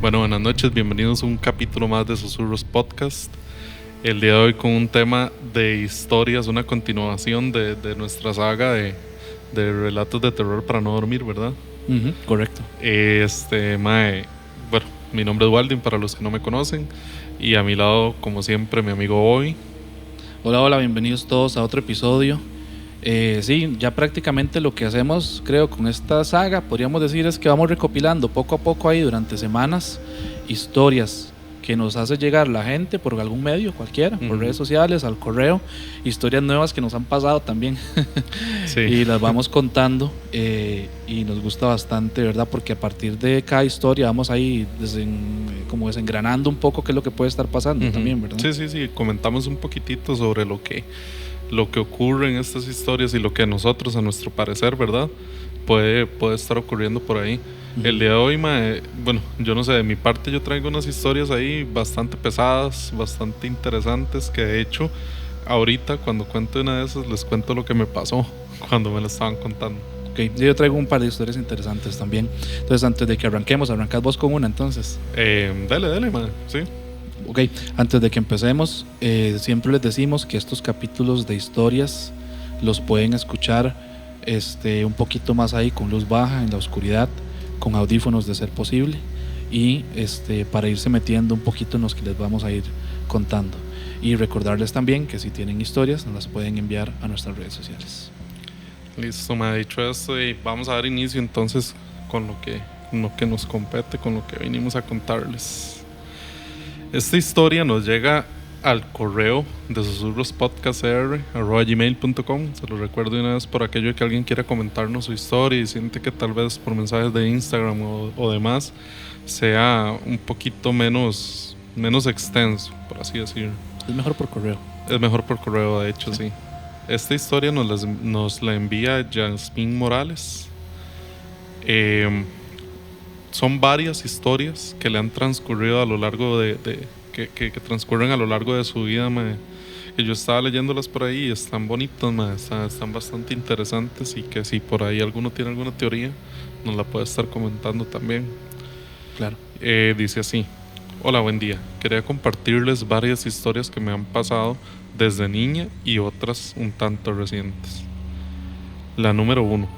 Bueno, buenas noches, bienvenidos a un capítulo más de Susurros Podcast. El día de hoy con un tema de historias, una continuación de nuestra saga de relatos de terror para no dormir, ¿verdad? Correcto. Bueno, mi nombre es Waldin para los que no me conocen. Y a mi lado, como siempre, mi amigo Bobby. Hola, bienvenidos todos a otro episodio. Sí, ya prácticamente lo que hacemos, creo, con esta saga, podríamos decir, es que vamos recopilando poco a poco ahí durante semanas historias que nos hace llegar la gente por algún medio, cualquiera, por redes sociales, al correo, historias nuevas que nos han pasado también. Sí. Y las vamos contando y nos gusta bastante, ¿verdad? Porque a partir de cada historia vamos ahí como desengranando un poco qué es lo que puede estar pasando también, ¿verdad? Sí, comentamos un poquitito sobre lo que ocurre en estas historias y lo que a nosotros, a nuestro parecer, ¿verdad? Puede estar ocurriendo por ahí. El día de hoy, bueno, yo no sé, de mi parte yo traigo unas historias ahí bastante pesadas, bastante interesantes, que de hecho, ahorita cuando cuento una de esas, les cuento lo que me pasó cuando me lo estaban contando. Ok, yo traigo un par de historias interesantes también. Entonces, antes de que arranquemos, arrancad vos con una, entonces. Dale, sí. Ok, antes de que empecemos, siempre les decimos que estos capítulos de historias los pueden escuchar un poquito más ahí con luz baja, en la oscuridad, con audífonos de ser posible, y para irse metiendo un poquito en los que les vamos a ir contando. Y recordarles también que si tienen historias nos las pueden enviar a nuestras redes sociales. Listo, me ha dicho esto y vamos a dar inicio entonces con lo que nos compete, con lo que venimos a contarles. Esta historia nos llega al correo de susurrospodcastr@gmail.com. Se lo recuerdo de una vez por aquello que alguien quiera comentarnos su historia y siente que tal vez por mensajes de Instagram o demás sea un poquito menos extenso, por así decirlo. Es mejor por correo. Es mejor por correo, de hecho, sí. Esta historia nos la envía Yasmín Morales. Son varias historias que le han transcurrido a lo largo que transcurren a lo largo de su vida, que yo estaba leyéndolas por ahí y están bonitas, están bastante interesantes, y que si por ahí alguno tiene alguna teoría nos la puede estar comentando también. Claro. Dice así: hola, buen día, quería compartirles varias historias que me han pasado desde niña y otras un tanto recientes. La número 1.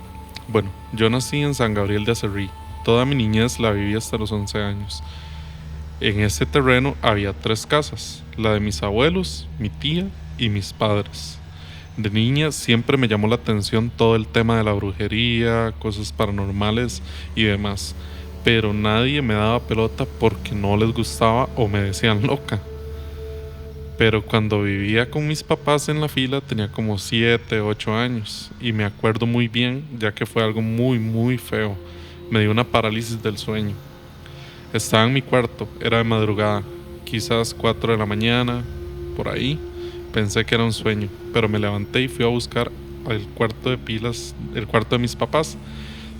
Bueno, yo nací en San Gabriel de Acerrí. Toda mi niñez la viví hasta los 11 años. En ese terreno había 3 casas, la de mis abuelos, mi tía y mis padres. De niña siempre me llamó la atención todo el tema de la brujería, cosas paranormales y demás, pero nadie me daba pelota porque no les gustaba o me decían loca. Pero cuando vivía con mis papás en la fila tenía como 7, 8 años y me acuerdo muy bien, ya que fue algo muy, muy feo. Me dio una parálisis del sueño. Estaba en mi cuarto, era de madrugada, quizás 4 de la mañana, por ahí. Pensé que era un sueño, pero me levanté y fui a buscar el cuarto de pilas, el cuarto de mis papás.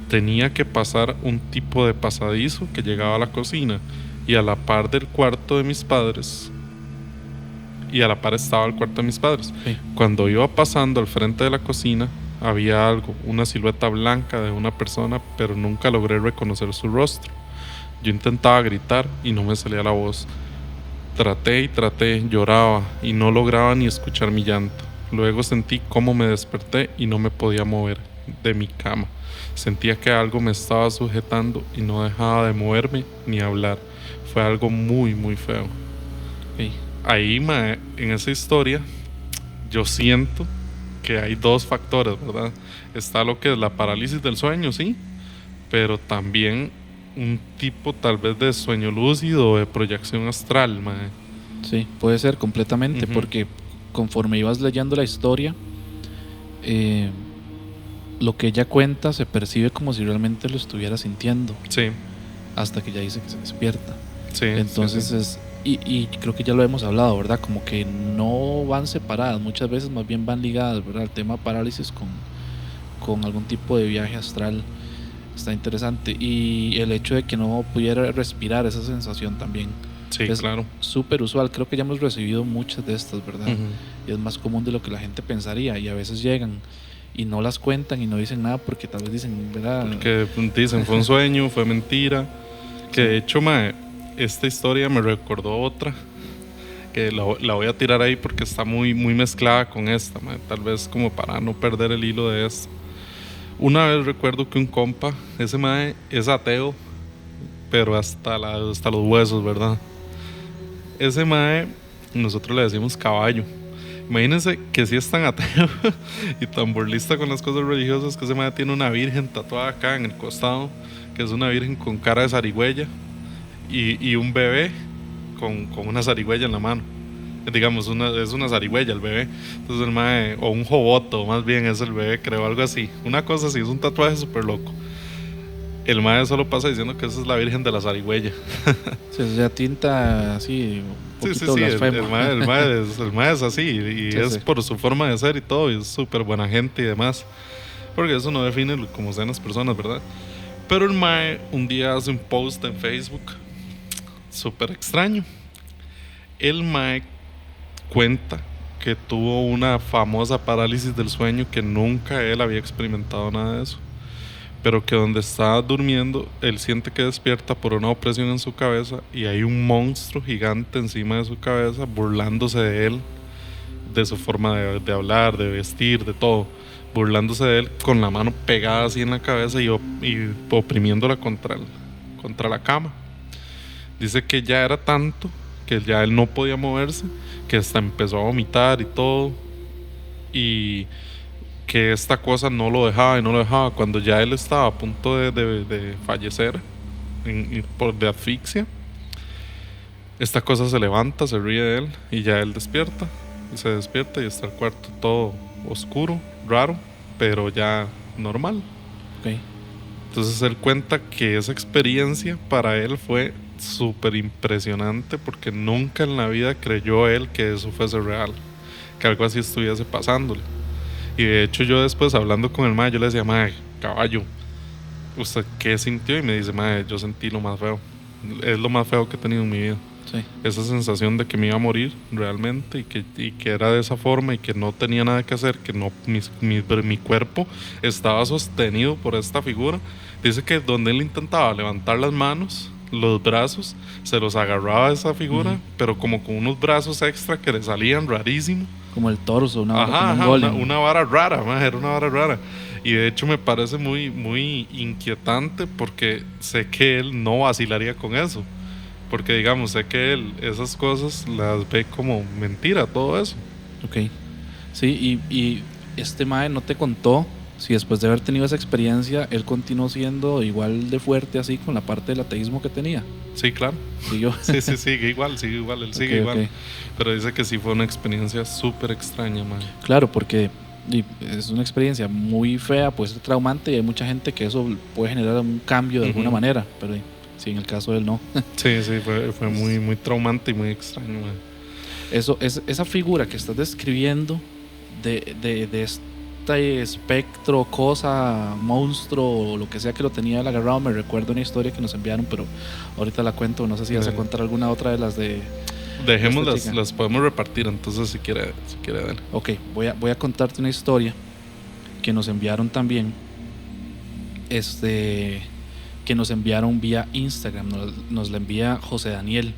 Tenía que pasar un tipo de pasadizo que llegaba a la cocina y a la par del cuarto de mis padres. Y a la par estaba el cuarto de mis padres. Sí. Cuando iba pasando al frente de la cocina, había algo, una silueta blanca de una persona, pero nunca logré reconocer su rostro. Yo intentaba gritar y no me salía la voz. Traté, lloraba y no lograba ni escuchar mi llanto. Luego sentí cómo me desperté y no me podía mover de mi cama. Sentía que algo me estaba sujetando y no dejaba de moverme ni hablar. Fue algo muy, muy feo. Okay. Ahí, en esa historia, yo siento que hay 2 factores, ¿verdad? Está lo que es la parálisis del sueño, sí, pero también un tipo tal vez de sueño lúcido o de proyección astral, Sí, puede ser completamente, porque conforme ibas leyendo la historia, lo que ella cuenta se percibe como si realmente lo estuviera sintiendo. Sí. Hasta que ya dice que se despierta. Sí. Entonces sí. Y creo que ya lo hemos hablado, ¿verdad? Como que no van separadas, muchas veces más bien van ligadas, ¿verdad? El tema parálisis con algún tipo de viaje astral. Está interesante. Y el hecho de que no pudiera respirar, esa sensación también. Sí, es claro. Súper usual. Creo que ya hemos recibido muchas de estas, ¿verdad? Y es más común de lo que la gente pensaría. Y a veces llegan y no las cuentan y no dicen nada porque tal vez dicen, ¿verdad? Porque dicen, fue un sueño, fue mentira. Que de hecho, esta historia me recordó otra que la voy a tirar ahí porque está muy, muy mezclada con esta, mae, tal vez como para no perder el hilo de esto. Una vez recuerdo que un compa, ese mae es ateo, pero hasta los huesos, ¿verdad? Ese mae, nosotros le decimos caballo. Imagínense que si es tan ateo y tan burlista con las cosas religiosas que ese mae tiene una virgen tatuada acá en el costado, que es una virgen con cara de zarigüeya y un bebé con una zarigüeya en la mano. Digamos, es una zarigüeya el bebé. Entonces el mae, o un joboto, más bien es el bebé, creo, algo así. Una cosa así, es un tatuaje súper loco. El mae solo pasa diciendo que esa es la virgen de la zarigüeya. Se ya tinta así, un poquito Sí, blasfemo. el mae es así y Sí, es sí. por su forma de ser y todo, y es súper buena gente y demás. Porque eso no define cómo sean las personas, ¿verdad? Pero el mae un día hace un post en Facebook súper extraño. El mae cuenta que tuvo una famosa parálisis del sueño, que nunca él había experimentado nada de eso, pero que donde estaba durmiendo él siente que despierta por una opresión en su cabeza y hay un monstruo gigante encima de su cabeza burlándose de él, de su forma de hablar, de vestir, de todo, burlándose de él con la mano pegada así en la cabeza y oprimiéndola contra la cama. Dice que ya era tanto que ya él no podía moverse, que hasta empezó a vomitar y todo, y que esta cosa no lo dejaba y no lo dejaba. Cuando ya él estaba a punto de fallecer de asfixia, esta cosa se levanta, se ríe de él y ya él despierta. Y se despierta y está el cuarto todo oscuro, raro, pero ya normal. Ok. Entonces él cuenta que esa experiencia para él fue súper impresionante porque nunca en la vida creyó él que eso fuese real, que algo así estuviese pasándole. Y de hecho yo después hablando con el mae, yo le decía, mae, caballo, ¿usted qué sintió? Y me dice, mae, yo sentí lo más feo. Es lo más feo que he tenido en mi vida. Sí. Esa sensación de que me iba a morir realmente y que era de esa forma y que no tenía nada que hacer, que no, mi cuerpo estaba sostenido por esta figura. Dice que donde él intentaba levantar las manos, los brazos, se los agarraba a esa figura, pero como con unos brazos extra que le salían rarísimo. Como el torso, una vara, como un Ajá, golem. una vara rara, man, era una vara rara. Y de hecho me parece muy, muy inquietante porque sé que él no vacilaría con eso. Porque digamos, sé que él esas cosas las ve como mentira, todo eso. Ok. Sí, y este mae no te contó si después de haber tenido esa experiencia, él continuó siendo igual de fuerte así con la parte del ateísmo que tenía. Sí, claro. ¿Siguió? Sí, sigue igual, él sigue Ok, igual. ok. Pero dice que sí fue una experiencia súper extraña, man. Claro, porque es una experiencia muy fea, puede ser traumante y hay mucha gente que eso puede generar un cambio de alguna manera, pero sí, en el caso de él no. Sí, fue muy, muy traumante y muy extraño, man. Esa figura que estás describiendo de este espectro, cosa, monstruo o lo que sea que lo tenía él agarrado, me recuerda una historia que nos enviaron, pero ahorita la cuento, no sé si vas a contar alguna otra de las de... Dejemos esta chica. las podemos repartir, entonces si quiere dale. Ok, voy a contarte una historia que nos enviaron también, que nos enviaron vía Instagram, nos la envía José Daniel.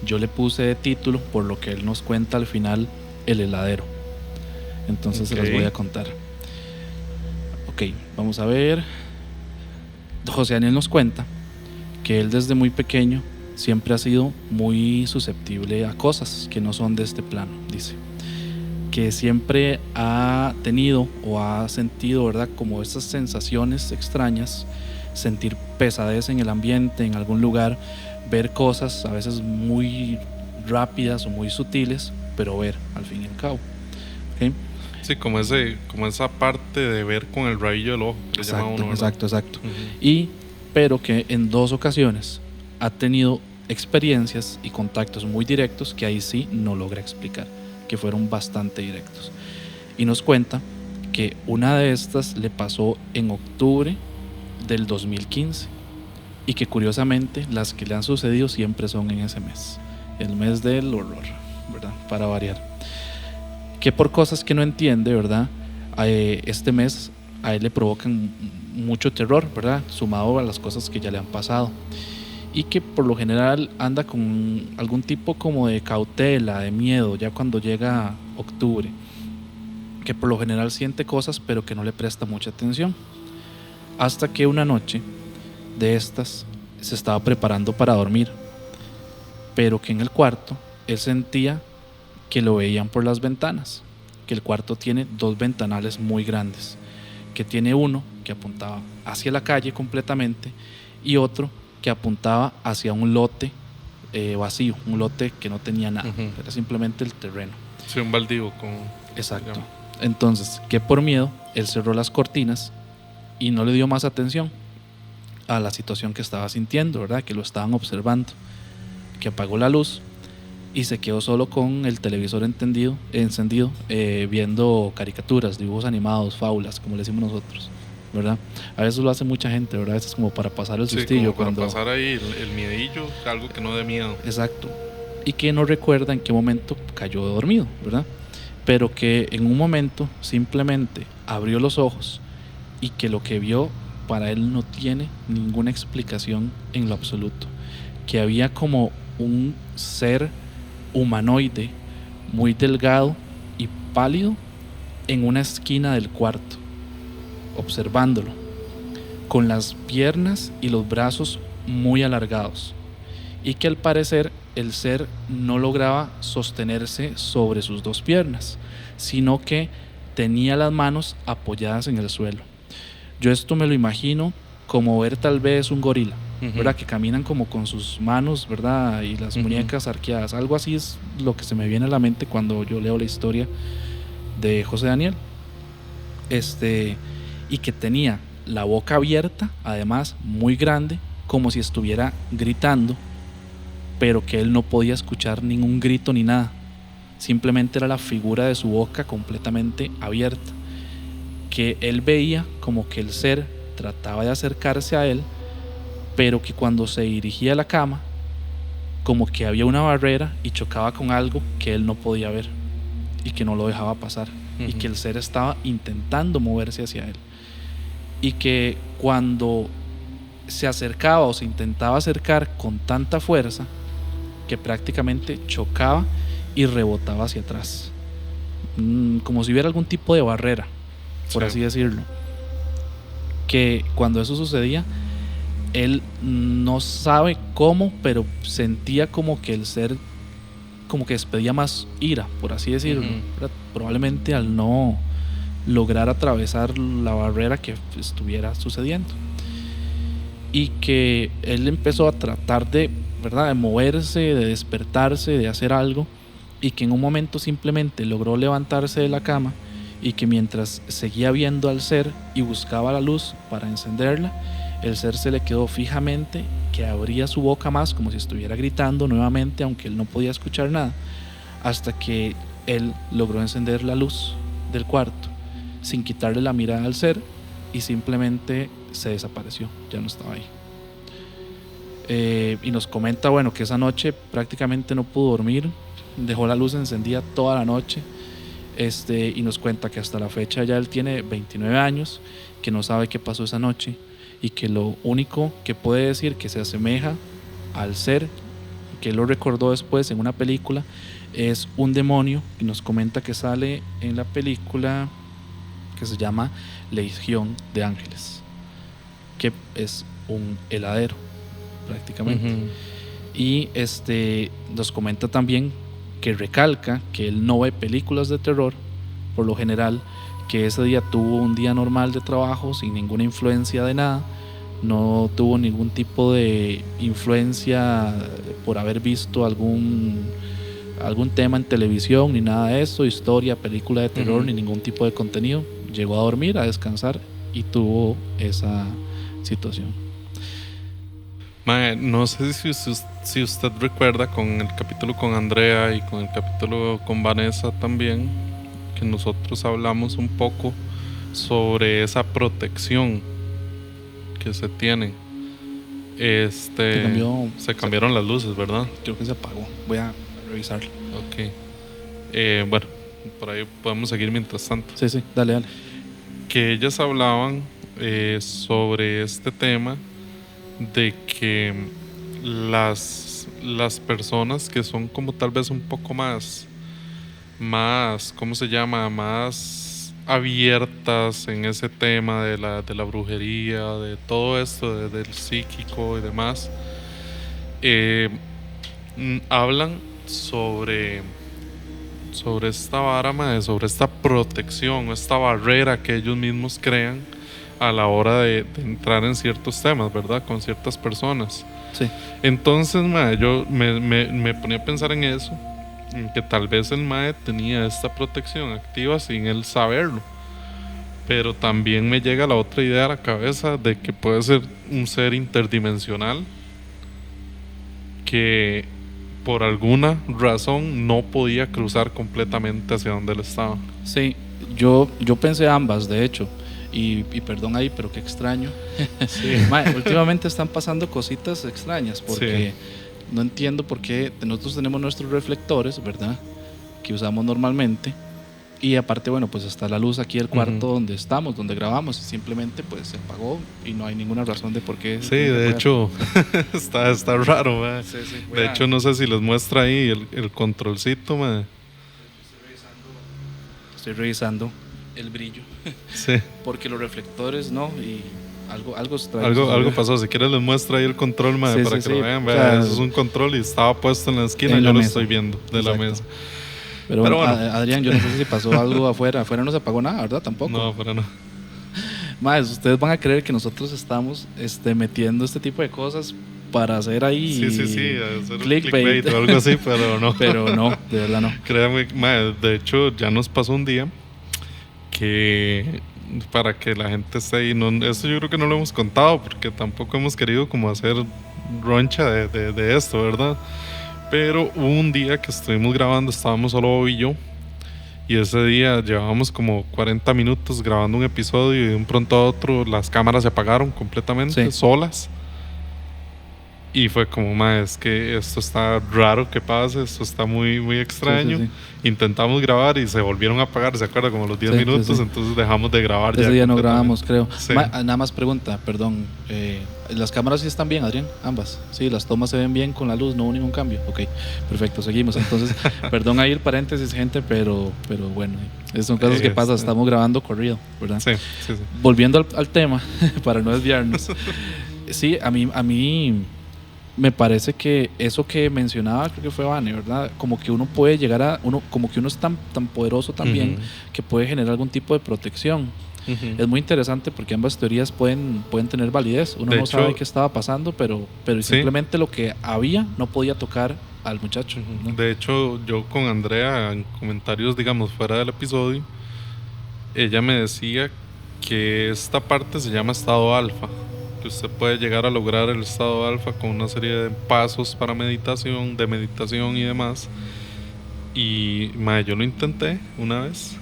Yo le puse de título, por lo que él nos cuenta al final, el heladero. Entonces se los voy a contar. Ok, vamos a ver. José Daniel nos cuenta que él desde muy pequeño siempre ha sido muy susceptible a cosas que no son de este plano, dice. Que siempre ha tenido o ha sentido, ¿verdad?, como estas sensaciones extrañas, sentir pesadez en el ambiente, en algún lugar, ver cosas a veces muy rápidas o muy sutiles, pero ver al fin y al cabo. ¿Okay? Sí, como esa parte de ver con el rabillo del ojo, que le llama uno, ¿verdad? Exacto. Pero que en 2 ocasiones ha tenido experiencias y contactos muy directos que ahí sí no logra explicar, que fueron bastante directos. Y nos cuenta que una de estas le pasó en octubre del 2015 y que curiosamente las que le han sucedido siempre son en ese mes, el mes del horror, ¿verdad? Para variar. Que por cosas que no entiende, ¿verdad? Este mes a él le provocan mucho terror, ¿verdad? Sumado a las cosas que ya le han pasado. y que por lo general anda con algún tipo como de cautela, de miedo, ya cuando llega octubre, que por lo general siente cosas pero que no le presta mucha atención, hasta que una noche de estas se estaba preparando para dormir, pero que en el cuarto él sentía que lo veían por las ventanas, que el cuarto tiene dos ventanales muy grandes, que tiene uno que apuntaba hacia la calle completamente y otro que apuntaba hacia un lote vacío, un lote que no tenía nada, era simplemente el terreno. Sí, un baldío con... Exacto. Entonces, que por miedo, él cerró las cortinas y no le dio más atención a la situación que estaba sintiendo, ¿verdad? Que lo estaban observando, que apagó la luz y se quedó solo con el televisor encendido, viendo caricaturas, dibujos animados, fábulas, como le decimos nosotros, ¿verdad? A veces lo hace mucha gente, ¿verdad? A veces como para pasar el sustillo. Como para pasar ahí el miedillo, algo que no dé miedo. Exacto. Y que no recuerda en qué momento cayó dormido, ¿verdad? Pero que en un momento simplemente abrió los ojos y que lo que vio para él no tiene ninguna explicación en lo absoluto. Que había como un ser humanoide muy delgado y pálido en una esquina del cuarto, observándolo, con las piernas y los brazos muy alargados, y que al parecer el ser no lograba sostenerse sobre sus dos piernas, sino que tenía las manos apoyadas en el suelo. Yo esto me lo imagino como ver tal vez un gorila, ¿verdad? Que caminan como con sus manos, ¿verdad? Y las muñecas arqueadas. Algo así es lo que se me viene a la mente cuando yo leo la historia de José Daniel. Y que tenía la boca abierta, además muy grande, como si estuviera gritando, pero que él no podía escuchar ningún grito ni nada. Simplemente era la figura de su boca completamente abierta, que él veía como que el ser trataba de acercarse a él, pero que cuando se dirigía a la cama, como que había una barrera y chocaba con algo que él no podía ver y que no lo dejaba pasar, y que el ser estaba intentando moverse hacia él, y que cuando se acercaba o se intentaba acercar con tanta fuerza que prácticamente chocaba y rebotaba hacia atrás, como si hubiera algún tipo de barrera, por así decirlo. Que cuando eso sucedía, él no sabe cómo, pero sentía como que el ser como que despedía más ira, por así decirlo, probablemente al no lograr atravesar la barrera que estuviera sucediendo, y que él empezó a tratar de, ¿verdad?, de moverse, de despertarse, de hacer algo, y que en un momento simplemente logró levantarse de la cama, y que mientras seguía viendo al ser y buscaba la luz para encenderla, el ser se le quedó fijamente, que abría su boca más como si estuviera gritando nuevamente, aunque él no podía escuchar nada, hasta que él logró encender la luz del cuarto sin quitarle la mirada al ser, y simplemente se desapareció, ya no estaba ahí. Y nos comenta, bueno, que esa noche prácticamente no pudo dormir, dejó la luz encendida toda la noche, y nos cuenta que hasta la fecha ya él tiene 29 años, que no sabe qué pasó esa noche, y que lo único que puede decir que se asemeja al ser, que él lo recordó después en una película, es un demonio, y nos comenta que sale en la película que se llama Legión de Ángeles, que es un heladero prácticamente. Y nos comenta también que recalca que él no ve películas de terror por lo general, que ese día tuvo un día normal de trabajo sin ninguna influencia de nada, no tuvo ningún tipo de influencia por haber visto algún tema en televisión ni nada de eso, historia, película de terror, ni ningún tipo de contenido. Llegó a dormir, a descansar, y tuvo esa situación. No sé si usted recuerda con el capítulo con Andrea y con el capítulo con Vanessa también, que nosotros hablamos un poco sobre esa protección que se tiene. Se cambiaron las luces, ¿verdad? Creo que se apagó. Voy a revisarlo. Ok. Bueno, por ahí podemos seguir mientras tanto. Sí, dale. Que ellas hablaban sobre este tema de que las personas que son como tal vez un poco más, ¿cómo se llama? Más abiertas en ese tema de la brujería, de todo esto, del psíquico y demás, eh, hablan sobre esta vara, mae, sobre esta protección, esta barrera que ellos mismos crean a la hora de entrar en ciertos temas, ¿verdad? Con ciertas personas. Sí. Entonces, mae, yo me ponía a pensar en eso, en que tal vez el mae tenía esta protección activa sin él saberlo. Pero también me llega la otra idea a la cabeza de que puede ser un ser interdimensional que por alguna razón no podía cruzar completamente hacia donde él estaba. Sí, yo pensé ambas, de hecho. Y perdón ahí, pero qué extraño. Sí. Mae, últimamente están pasando cositas extrañas porque Sí. no entiendo por qué nosotros tenemos nuestros reflectores, ¿verdad? Que usamos normalmente. Y aparte, bueno, pues está la luz aquí del cuarto donde estamos, donde grabamos, y simplemente pues se apagó y no hay ninguna razón de por qué. Sí, de hecho, está raro, mae. Sí, De hecho, no sé si les muestra ahí el controlcito, mae. Estoy revisando el brillo. Sí. Porque los reflectores no, y algo extraño. Algo pasó. Si quieres les muestra ahí el control, mae, Sí, para sí, que sí. lo vean. O sea, eso es un control y estaba puesto en la esquina. en Yo la lo mesa. estoy viendo de Exacto. la mesa. Pero bueno. Adrián, yo no sé si pasó algo afuera. Afuera no se apagó nada, ¿verdad? Tampoco. No, pero no. Más, ustedes van a creer que nosotros estamos metiendo este tipo de cosas para hacer ahí Sí, hacer un clickbait o algo así, pero no. Pero no, de verdad no. Créanme, mae, de hecho ya nos pasó un día que para que la gente esté ahí, no, eso yo creo que no lo hemos contado porque tampoco hemos querido como hacer roncha de esto, ¿verdad? Pero hubo un día que estuvimos grabando, estábamos solo Bob y yo, y ese día llevábamos como 40 minutos grabando un episodio y de un pronto a otro las cámaras se apagaron completamente, solas. Y fue como, mae, es que esto está raro que pase, esto está muy, muy extraño. Sí. Intentamos grabar y se volvieron a apagar, ¿se acuerda? Como a los 10 minutos, entonces dejamos de grabar. Ese día no grabamos, creo. Sí. Nada más pregunta, perdón. ¿Las cámaras sí están bien, Adrián? Ambas. Sí, las tomas se ven bien con la luz, no hubo ningún cambio. Ok, perfecto, seguimos. Entonces, perdón ahí el paréntesis, gente, pero bueno, son casos que pasan, estamos grabando corrido, ¿verdad? Sí. Volviendo al tema, para no desviarnos. Sí, a mí me parece que eso que mencionaba, creo que fue Vane, ¿verdad? Como que uno puede llegar como que uno es tan poderoso también, que puede generar algún tipo de protección. Es muy interesante porque ambas teorías pueden tener validez. Uno no sabe qué estaba pasando, pero simplemente lo que había no podía tocar al muchacho, ¿no? De hecho, yo con Andrea, en comentarios, digamos, fuera del episodio, ella me decía que esta parte se llama estado alfa, que usted puede llegar a lograr el estado alfa con una serie de pasos para meditación y demás. Y yo lo intenté una vez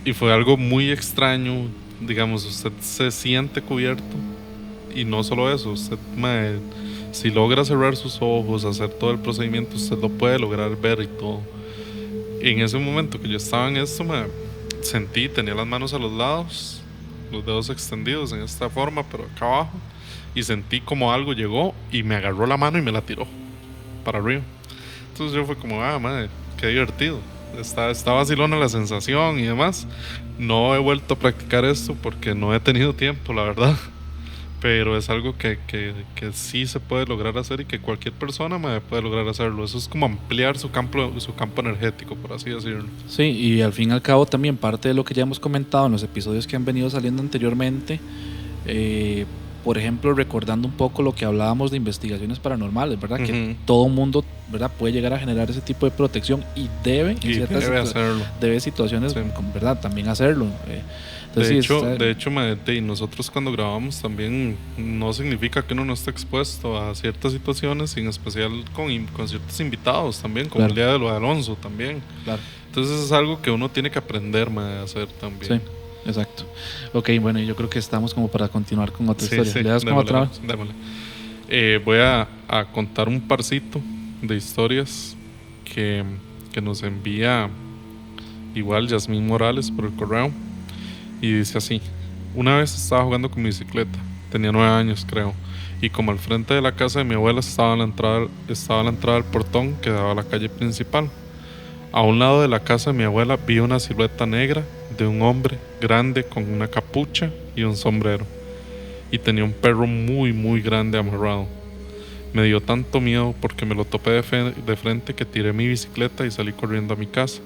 y fue algo muy extraño. Digamos, usted se siente cubierto y no solo eso, usted, si logra cerrar sus ojos, hacer todo el procedimiento, usted lo puede lograr ver y todo. En ese momento que yo estaba en esto, sentí, tenía las manos a los lados, los dedos extendidos en esta forma, pero acá abajo, y sentí como algo llegó y me agarró la mano y me la tiró para arriba. Entonces yo fue como, madre, qué divertido, está vacilona la sensación y demás. No he vuelto a practicar esto porque no he tenido tiempo, la verdad, pero es algo que sí se puede lograr hacer y que cualquier persona puede lograr hacerlo. Eso es como ampliar su campo energético, por así decirlo. Sí, y al fin y al cabo también parte de lo que ya hemos comentado en los episodios que han venido saliendo anteriormente, por ejemplo, recordando un poco lo que hablábamos de investigaciones paranormales, ¿verdad? Que todo mundo, ¿verdad?, puede llegar a generar ese tipo de protección y debe situaciones, ¿verdad?, también hacerlo. De hecho, nosotros cuando grabamos también no significa que uno no esté expuesto a ciertas situaciones, en especial con ciertos invitados también, como el día de lo de Alonso también. Claro. Entonces es algo que uno tiene que aprender a hacer también. Sí, exacto. Ok, bueno, yo creo que estamos como para continuar con otra historia. Sí, ¿Le das como otra? Démosle. Voy a contar un parcito de historias que nos envía igual Yasmín Morales por el correo. Y dice así: una vez estaba jugando con mi bicicleta, tenía 9 años creo, y como al frente de la casa de mi abuela estaba la entrada del portón que daba a la calle principal. A un lado de la casa de mi abuela vi una silueta negra de un hombre grande con una capucha y un sombrero, y tenía un perro muy muy grande amarrado. Me dio tanto miedo porque me lo topé de frente que tiré mi bicicleta y salí corriendo a mi casa,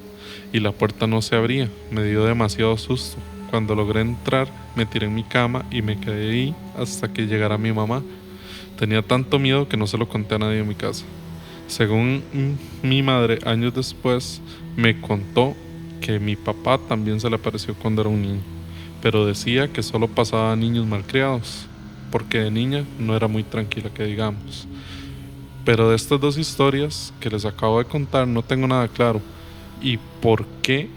y la puerta no se abría. Me dio demasiado susto. Cuando logré entrar, me tiré en mi cama y me quedé ahí hasta que llegara mi mamá. Tenía tanto miedo que no se lo conté a nadie en mi casa. Según mi madre, años después, me contó que mi papá también se le apareció cuando era un niño, pero decía que solo pasaba a niños malcriados, porque de niña no era muy tranquila, que digamos. Pero de estas dos historias que les acabo de contar no tengo nada claro y por qué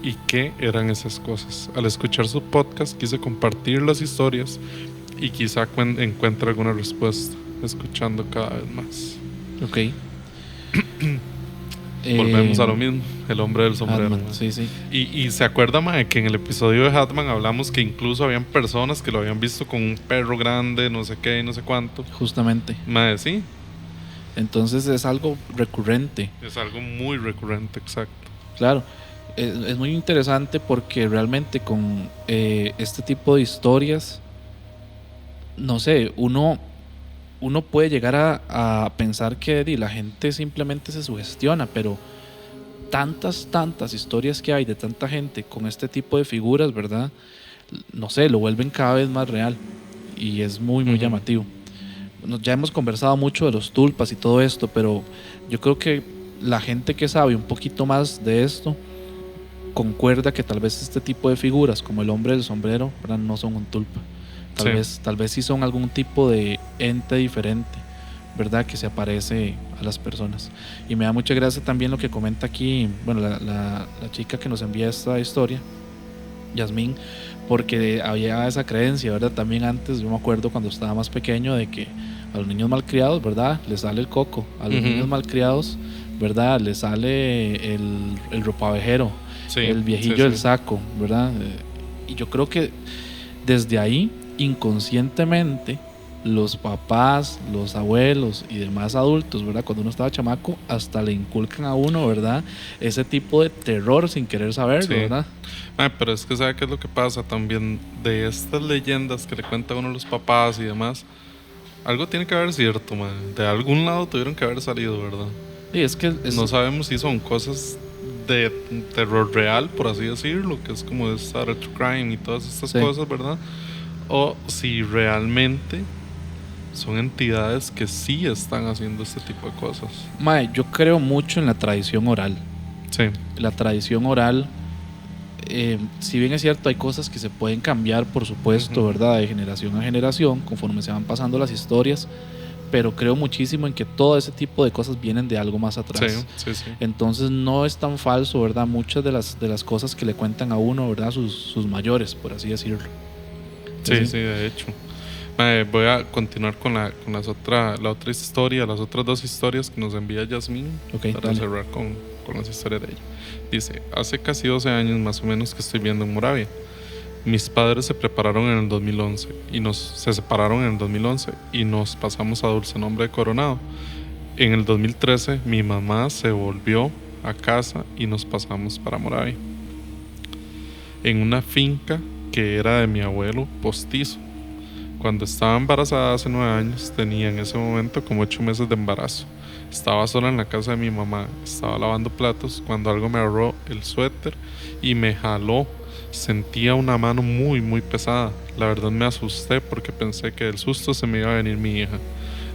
y qué eran esas cosas. Al escuchar su podcast quise compartir las historias y quizá encuentre alguna respuesta escuchando cada vez más. Ok. Volvemos a lo mismo, el hombre del sombrero. Hatman, sí, sí. Y se acuerda, mae, que en el episodio de Hatman hablamos que incluso habían personas que lo habían visto con un perro grande, no sé qué, no sé cuánto. Justamente. Mae, sí. Entonces es algo recurrente. Es algo muy recurrente, exacto. Claro. Es muy interesante porque realmente con este tipo de historias, no sé, uno puede llegar a pensar que la gente simplemente se sugestiona, pero tantas historias que hay de tanta gente con este tipo de figuras, ¿verdad? No sé, lo vuelven cada vez más real y es muy llamativo. Ya hemos conversado mucho de los tulpas y todo esto, pero yo creo que la gente que sabe un poquito más de esto concuerda que tal vez este tipo de figuras como el hombre del sombrero, ¿verdad?, no son un tulpa. Tal vez sí son algún tipo de ente diferente, ¿verdad?, que se aparece a las personas. Y me da mucha gracia también lo que comenta aquí, bueno, la chica que nos envía esta historia, Yasmín, porque había esa creencia, ¿verdad? También antes, yo me acuerdo cuando estaba más pequeño, de que a los niños malcriados, ¿verdad?, les sale el coco. A los niños malcriados, ¿verdad?, les sale el ropavejero, el viejillo del saco, ¿verdad? Y yo creo que desde ahí, inconscientemente, los papás, los abuelos y demás adultos, ¿verdad?, cuando uno estaba chamaco, hasta le inculcan a uno, ¿verdad?, ese tipo de terror sin querer saberlo, ¿verdad? Pero es que ¿sabe qué es lo que pasa también de estas leyendas que le cuentan a uno los papás y demás? Algo tiene que haber cierto, man. De algún lado tuvieron que haber salido, ¿verdad? Sí, es que no sabemos si son cosas de terror real, por así decirlo, que es como de Star Trek Crime y todas estas cosas, ¿verdad? O si realmente son entidades que sí están haciendo este tipo de cosas. Mae, yo creo mucho en la tradición oral. Sí. La tradición oral, si bien es cierto, hay cosas que se pueden cambiar, por supuesto, ¿verdad?, de generación a generación, conforme se van pasando las historias, pero creo muchísimo en que todo ese tipo de cosas vienen de algo más atrás. Sí. Entonces no es tan falso, ¿verdad?, muchas de las cosas que le cuentan a uno, ¿verdad?, sus mayores, por así decirlo. Sí, de hecho. Voy a continuar con la otra historia, las otras dos historias que nos envía Yasmín, para cerrar con las historias de ella. Dice: hace casi 12 años más o menos que estoy viviendo en Moravia. Mis padres se separaron en el 2011 y nos pasamos a Dulce Nombre de Coronado. En el 2013 mi mamá se volvió a casa y nos pasamos para Moravia, en una finca que era de mi abuelo postizo. Cuando estaba embarazada hace 9 años, tenía en ese momento como 8 meses de embarazo. Estaba sola en la casa de mi mamá, estaba lavando platos cuando algo me agarró el suéter y me jaló. Sentía una mano muy muy pesada. La verdad me asusté porque pensé que del susto se me iba a venir mi hija.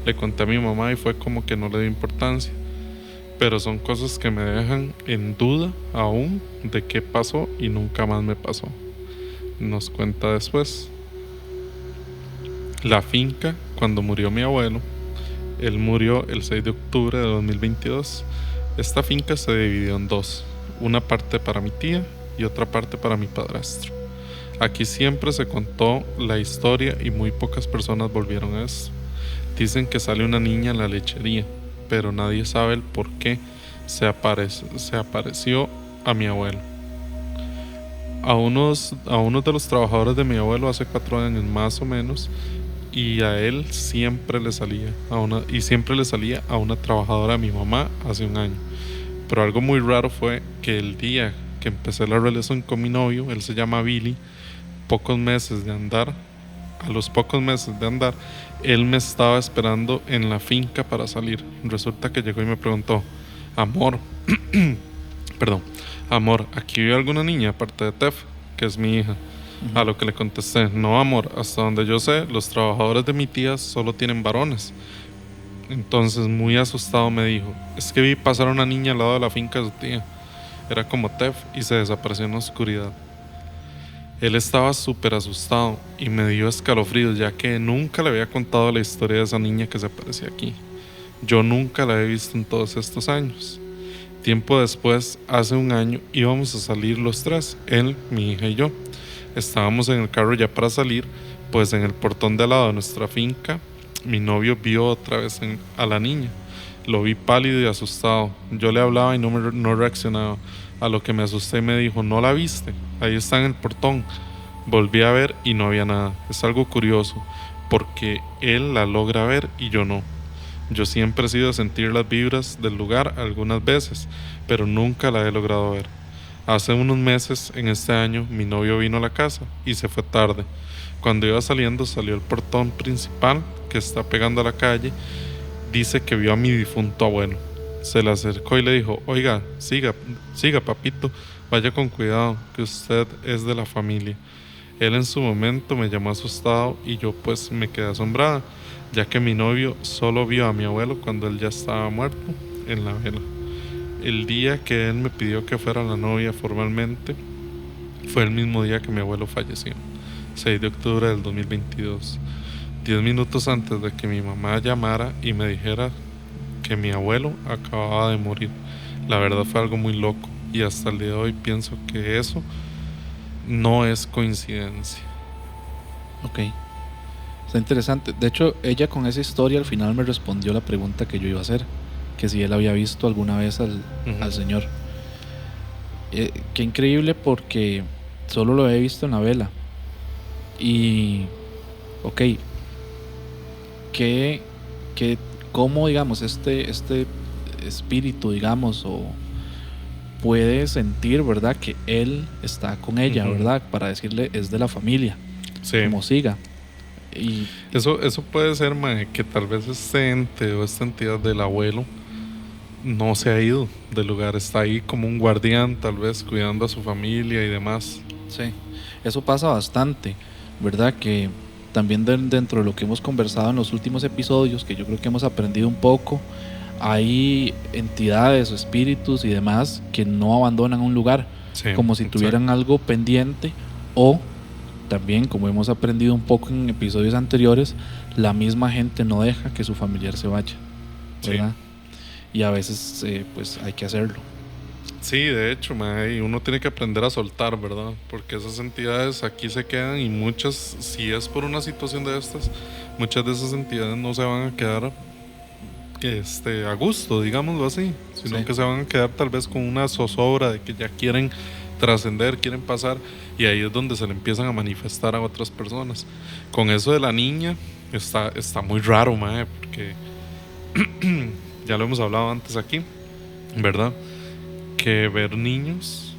Le conté a mi mamá y fue como que no le dio importancia. Pero son cosas que me dejan en duda aún de qué pasó y nunca más me pasó. Nos cuenta después. La finca, cuando murió mi abuelo, él murió el 6 de octubre de 2022. Esta finca se dividió en dos, una parte para mi tía y otra parte para mi padrastro. Aquí siempre se contó la historia y muy pocas personas volvieron a eso. Dicen que sale una niña en la lechería, pero nadie sabe el por qué se apareció a mi abuelo. A unos de los trabajadores de mi abuelo hace 4 años más o menos y a él siempre le salía a una trabajadora de mi mamá hace un año. Pero algo muy raro fue que el día que empecé la relación con mi novio, él se llama Billy, a los pocos meses de andar, él me estaba esperando en la finca para salir. Resulta que llegó y me preguntó: amor, perdón, amor, ¿aquí vive alguna niña aparte de Tef, que es mi hija? A lo que le contesté: no, amor, hasta donde yo sé, los trabajadores de mi tía solo tienen varones. Entonces, muy asustado, me dijo: es que vi pasar a una niña al lado de la finca de su tía. Era como Tef y se desapareció en la oscuridad. Él estaba súper asustado y me dio escalofríos, ya que nunca le había contado la historia de esa niña que se aparecía aquí. Yo nunca la he visto en todos estos años. Tiempo después, hace un año, íbamos a salir los tres, él, mi hija y yo. Estábamos en el carro ya para salir, pues en el portón de al lado de nuestra finca, mi novio vio otra vez a la niña. Lo vi pálido y asustado. Yo le hablaba y no reaccionaba. A lo que me asusté y me dijo: ¿no la viste? Ahí está en el portón. Volví a ver y no había nada. Es algo curioso, porque él la logra ver y yo no. Yo siempre he sido de sentir las vibras del lugar algunas veces, pero nunca la he logrado ver. Hace unos meses, en este año, mi novio vino a la casa y se fue tarde. Cuando iba saliendo, salió el portón principal que está pegando a la calle. Dice que vio a mi difunto abuelo. Se le acercó y le dijo: oiga, siga papito, vaya con cuidado, que usted es de la familia. Él en su momento me llamó asustado y yo pues me quedé asombrada, ya que mi novio solo vio a mi abuelo cuando él ya estaba muerto en la vela. El día que él me pidió que fuera la novia formalmente fue el mismo día que mi abuelo falleció, 6 de octubre del 2022, 10 minutos antes de que mi mamá llamara y me dijera que mi abuelo acababa de morir. La verdad fue algo muy loco y hasta el día de hoy pienso que eso no es coincidencia. Ok, está interesante. De hecho, ella con esa historia al final me respondió la pregunta que yo iba a hacer, que si él había visto alguna vez al señor. Qué increíble, porque solo lo he visto en la vela. Y, ok, ¿cómo, digamos, este espíritu, digamos, o puede sentir, ¿verdad?, que él está con ella, ¿verdad?, para decirle es de la familia, sí, como siga. Y eso puede ser, mae, que tal vez este ente o esta entidad del abuelo no se ha ido del lugar, está ahí como un guardián, tal vez cuidando a su familia y demás. sí, eso pasa bastante, ¿verdad? Que también dentro de lo que hemos conversado en los últimos episodios, que yo creo que hemos aprendido un poco, hay entidades o espíritus y demás que no abandonan un lugar, Sí, como si tuvieran algo pendiente, o también, como hemos aprendido un poco en episodios anteriores, la misma gente no deja que su familiar se vaya, ¿verdad? Sí. Y a veces pues hay que hacerlo. Sí, de hecho, mae, y uno tiene que aprender a soltar, ¿verdad? Porque esas entidades aquí se quedan, y muchas, si es por una situación de estas, muchas de esas entidades no se van a quedar a gusto, digámoslo así, sino que se van a quedar tal vez con una zozobra de que ya quieren trascender, quieren pasar, y ahí es donde se le empiezan a manifestar a otras personas. Con eso de la niña está muy raro, mae, porque ya lo hemos hablado antes aquí, ¿verdad? Que ver niños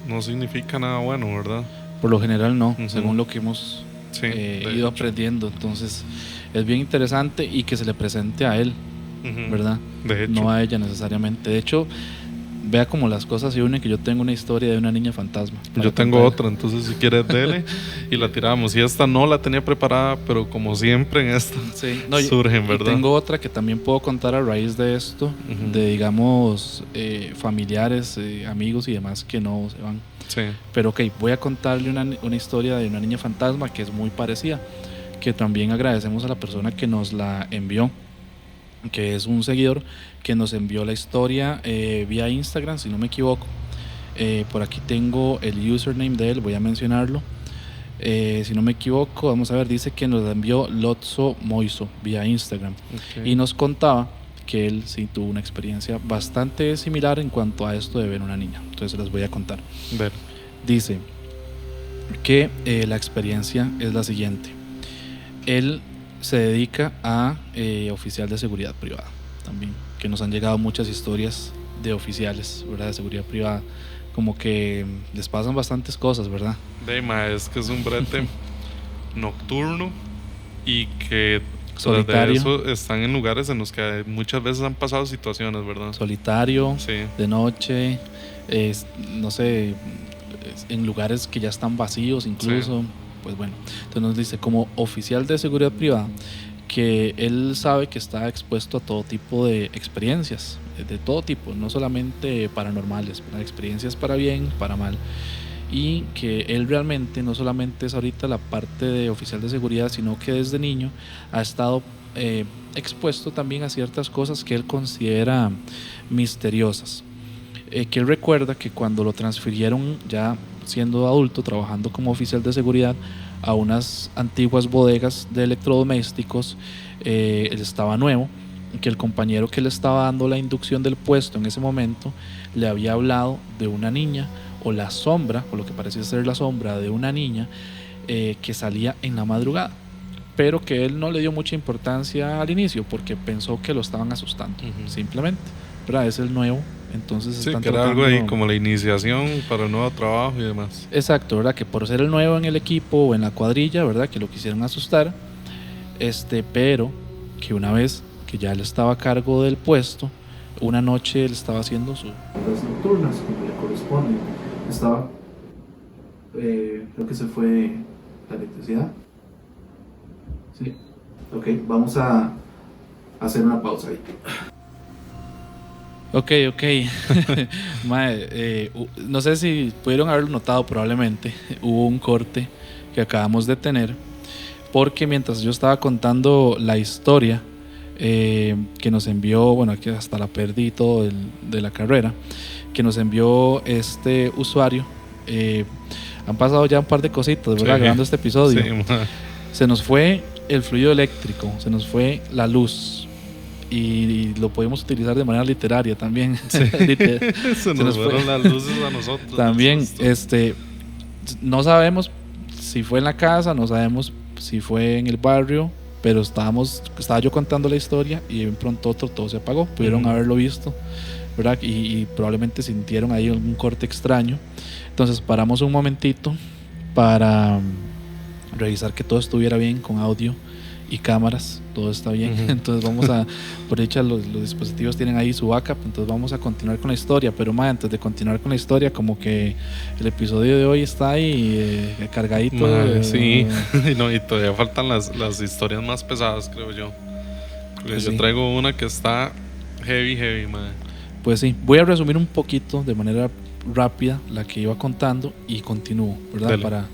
no significa nada bueno, ¿verdad? Por lo general no, según lo que hemos ido aprendiendo. Entonces es bien interesante, y que se le presente a él, ¿verdad? De hecho. No a ella necesariamente. De hecho, vea cómo las cosas se unen, que yo tengo una historia de una niña fantasma. Yo tengo otra, entonces si quieres dele y la tiramos. Y esta no la tenía preparada, pero como siempre en esta surgen, ¿verdad? Y tengo otra que también puedo contar a raíz de esto, de, digamos, familiares, amigos y demás que no se van. Sí. Pero ok, voy a contarle una historia de una niña fantasma que es muy parecida, que también agradecemos a la persona que nos la envió, que es un seguidor que nos envió la historia vía Instagram, si no me equivoco. Por aquí tengo el username de él, voy a mencionarlo. Si no me equivoco, vamos a ver, dice que nos la envió Lotso Moiso vía Instagram. Y nos contaba que él sí tuvo una experiencia bastante similar en cuanto a esto de ver una niña. Entonces les voy a contar. Dice que la experiencia es la siguiente. Él se dedica a oficial de seguridad privada también, que nos han llegado muchas historias de oficiales, ¿verdad? De seguridad privada, como que les pasan bastantes cosas, ¿verdad? Es que es un brete nocturno y que Solitario. tras de eso están en lugares en los que muchas veces han pasado situaciones, ¿verdad? Solitario, Sí. de noche, no sé, en lugares que ya están vacíos incluso. Sí. Pues bueno, entonces nos dice como oficial de seguridad privada que él sabe que está expuesto a todo tipo de experiencias, de todo tipo, no solamente paranormales, experiencias para bien, para mal, y que él realmente no solamente es ahorita la parte de oficial de seguridad, sino que desde niño ha estado expuesto también a ciertas cosas que él considera misteriosas, que él recuerda que cuando lo transfirieron ya siendo adulto, trabajando como oficial de seguridad a unas antiguas bodegas de electrodomésticos, él estaba nuevo, que el compañero que le estaba dando la inducción del puesto en ese momento le había hablado de una niña, o la sombra, o lo que parecía ser la sombra de una niña que salía en la madrugada, pero que él no le dio mucha importancia al inicio porque pensó que lo estaban asustando, simplemente, ¿verdad? Es el nuevo. Entonces sí, que era algo ahí como la iniciación para el nuevo trabajo y demás. Exacto, ¿verdad? Que por ser el nuevo en el equipo o en la cuadrilla, ¿verdad? Que lo quisieron asustar, pero que una vez que ya él estaba a cargo del puesto, una noche él estaba haciendo sus horas nocturnas, como le corresponde. Estaba, creo que se fue la electricidad. Sí, ok, vamos a hacer una pausa ahí. Ok. Mae, no sé si pudieron haberlo notado, probablemente hubo un corte que acabamos de tener, porque mientras yo estaba contando la historia que nos envió, bueno, aquí hasta la perdí todo de la carrera, que nos envió este usuario, han pasado ya un par de cositas, ¿verdad? Sí. Grabando este episodio. Sí, se nos fue el fluido eléctrico, se nos fue la luz. Y lo podemos utilizar de manera literaria también. Sí. se nos fueron las luces a nosotros. También, no sabemos si fue en la casa, no sabemos si fue en el barrio, pero estaba yo contando la historia y de pronto todo se apagó. Pudieron haberlo visto, ¿verdad? Y probablemente sintieron ahí un corte extraño. Entonces paramos un momentito para revisar que todo estuviera bien con audio y cámaras, todo está bien. Entonces vamos a, por dicha los dispositivos tienen ahí su backup, entonces vamos a continuar con la historia, pero antes de continuar con la historia, como que el episodio de hoy está ahí cargadito. Sí, y todavía faltan las historias más pesadas, creo yo. Pues yo traigo una que está heavy, madre. Pues sí, voy a resumir un poquito de manera rápida la que iba contando y continúo, ¿verdad? Dale.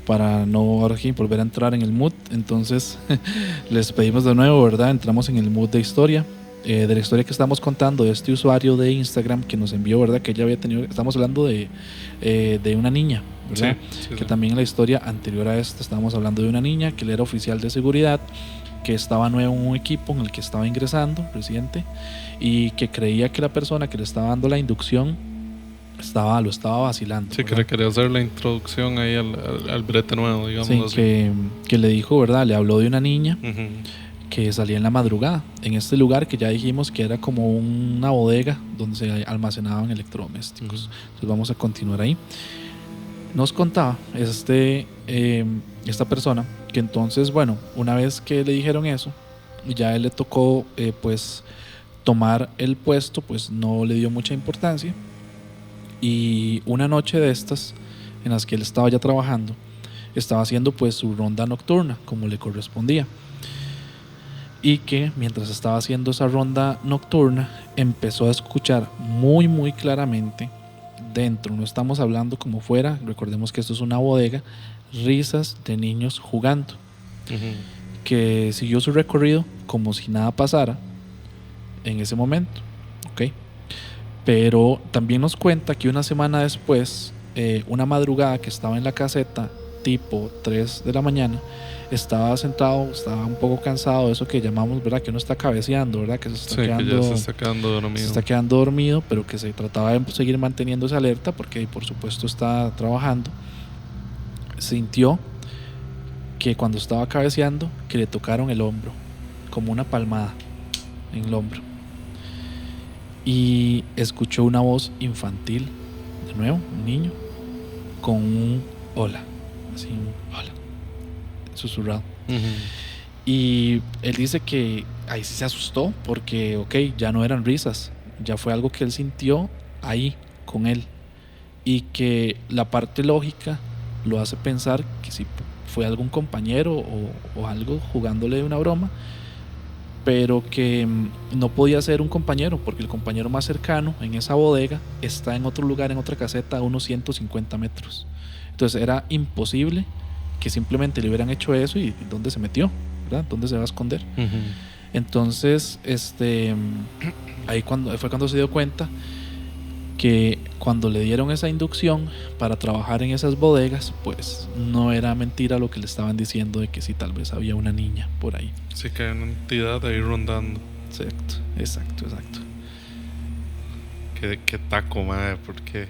Para no ahora aquí volver a entrar en el mood. Entonces les pedimos de nuevo, ¿verdad? Entramos en el mood de historia, de la historia que estamos contando de este usuario de Instagram que nos envió, ¿verdad? Que ella había tenido, estamos hablando de una niña, ¿verdad? Sí, también en la historia anterior a esta estábamos hablando de una niña que él era oficial de seguridad, que estaba nuevo en un equipo en el que estaba ingresando reciente y que creía que la persona que le estaba dando la inducción lo estaba vacilando. Sí, que quería hacer la introducción ahí al brete nuevo, digamos. Sí, así. Que le dijo, ¿verdad? Le habló de una niña que salía en la madrugada en este lugar que ya dijimos que era como una bodega donde se almacenaban electrodomésticos. Entonces vamos a continuar ahí. Nos contaba esta persona que entonces, bueno, una vez que le dijeron eso, ya él le tocó pues tomar el puesto, pues no le dio mucha importancia. Y una noche de estas en las que él estaba ya trabajando, estaba haciendo pues su ronda nocturna como le correspondía, y que mientras estaba haciendo esa ronda nocturna empezó a escuchar muy claramente dentro, no estamos hablando como fuera, recordemos que esto es una bodega, risas de niños jugando, que siguió su recorrido como si nada pasara en ese momento, ¿ok? Pero también nos cuenta que una semana después, una madrugada que estaba en la caseta, tipo 3 de la mañana, estaba sentado, estaba un poco cansado, eso que llamamos, ¿verdad? Que uno está cabeceando, ¿verdad? Que se está quedando dormido. Se está quedando dormido, pero que se trataba de seguir manteniéndose alerta porque por supuesto está trabajando. Sintió que cuando estaba cabeceando, que le tocaron el hombro, como una palmada en el hombro. Y escuchó una voz infantil, de nuevo, un niño, con un hola, así un hola, susurrado. Y él dice que ahí sí se asustó porque, ok, ya no eran risas, ya fue algo que él sintió ahí con él, y que la parte lógica lo hace pensar que si fue algún compañero o algo jugándole una broma, pero que no podía ser un compañero porque el compañero más cercano en esa bodega está en otro lugar, en otra caseta, a unos 150 metros. Entonces era imposible que simplemente le hubieran hecho eso y ¿dónde se metió? ¿Verdad? ¿Dónde se va a esconder? Entonces, ahí fue cuando se dio cuenta que cuando le dieron esa inducción para trabajar en esas bodegas, pues no era mentira lo que le estaban diciendo de que sí, tal vez había una niña por ahí. Sí, que hay una entidad ahí rondando. Exacto. Qué taco, madre, porque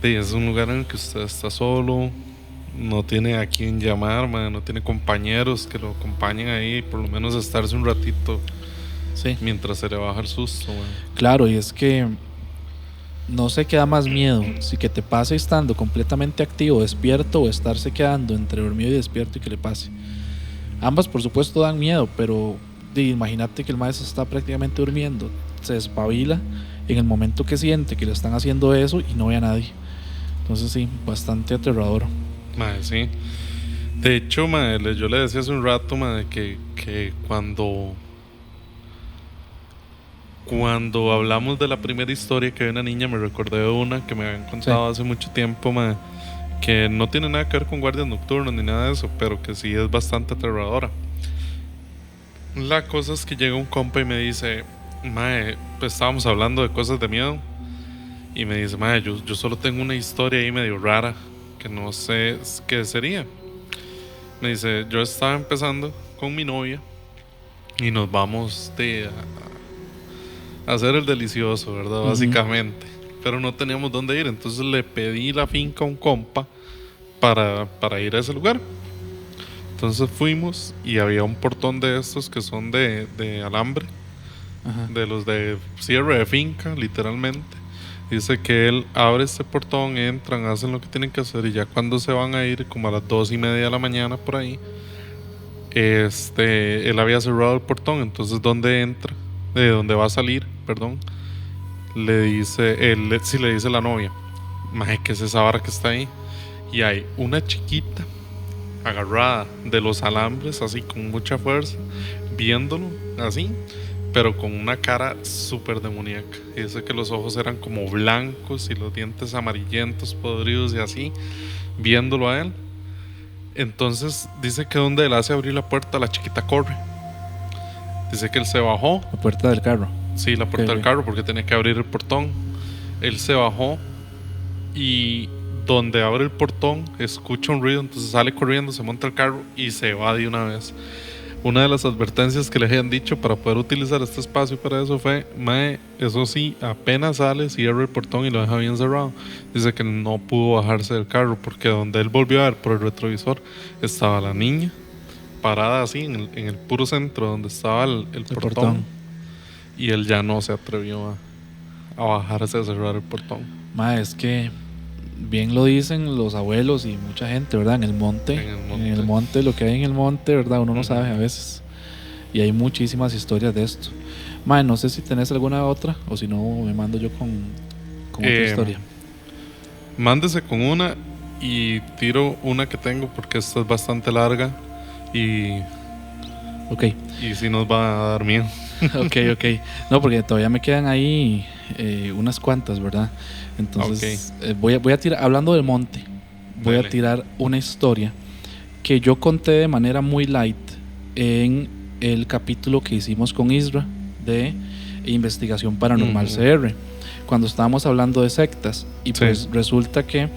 es un lugar en el que usted está solo, no tiene a quién llamar, madre, no tiene compañeros que lo acompañen ahí, por lo menos estarse un ratito, sí, mientras se le baja el susto, madre. Claro, y es que no sé qué da más miedo, si que te pase estando completamente activo, despierto, o estarse quedando entre dormido y despierto y que le pase. Ambas por supuesto dan miedo, pero imagínate que el maestro está prácticamente durmiendo, se despabila en el momento que siente que le están haciendo eso y no ve a nadie. Entonces sí, bastante aterrador. Madre, sí. De hecho, madre, yo le decía hace un rato, madre, que cuando hablamos de la primera historia que hay una niña, me recordé de una que me habían contado hace mucho tiempo, madre, que no tiene nada que ver con guardias nocturnos ni nada de eso, pero que sí es bastante aterradora. La cosa es que llega un compa y me dice, mae, pues estábamos hablando de cosas de miedo, y me dice, mae, yo solo tengo una historia ahí medio rara, que no sé qué sería. Me dice, yo estaba empezando con mi novia y nos vamos a hacer el delicioso, ¿verdad? Básicamente. Pero no teníamos dónde ir, entonces le pedí la finca a un compa para ir a ese lugar. Entonces fuimos y había un portón de estos que son de alambre, de los de cierre de finca, literalmente. Dice que él abre este portón, entran, hacen lo que tienen que hacer, y ya cuando se van a ir, como a las 2:30 de la mañana por ahí, él había cerrado el portón. Entonces donde va a salir, perdón, le dice la novia, maje, ¿qué es esa vara que está ahí? Y hay una chiquita agarrada de los alambres, así con mucha fuerza, viéndolo así, pero con una cara súper demoníaca. Y dice que los ojos eran como blancos y los dientes amarillentos, podridos y así, viéndolo a él. Entonces dice que donde él hace abrir la puerta, la chiquita corre. Dice que él se bajó. La puerta del carro. Sí, la puerta del carro, porque tenía que abrir el portón. Él se bajó y donde abre el portón escucha un ruido, entonces sale corriendo, se monta el carro y se va de una vez. Una de las advertencias que le habían dicho para poder utilizar este espacio para eso fue, mae, eso sí, apenas sale, cierra el portón y lo deja bien cerrado. Dice que no pudo bajarse del carro porque donde él volvió a ver por el retrovisor estaba la niña parada así en el puro centro donde estaba el portón, y él ya no se atrevió a bajarse a cerrar el portón. Mae, es que bien lo dicen los abuelos y mucha gente, ¿verdad? En el monte, lo que hay en el monte, ¿verdad? Uno no sabe a veces. Y hay muchísimas historias de esto. Mae, no sé si tenés alguna otra, o si no me mando yo con otra historia. Mándese con una y tiro una que tengo porque esta es bastante larga y sí nos va a dar miedo. Ok. No, porque todavía me quedan ahí unas cuantas, ¿verdad? Entonces voy a tirar, hablando del monte, voy a tirar una historia que yo conté de manera muy light en el capítulo que hicimos con Isra de Investigación Paranormal CR, cuando estábamos hablando de sectas. Y pues resulta que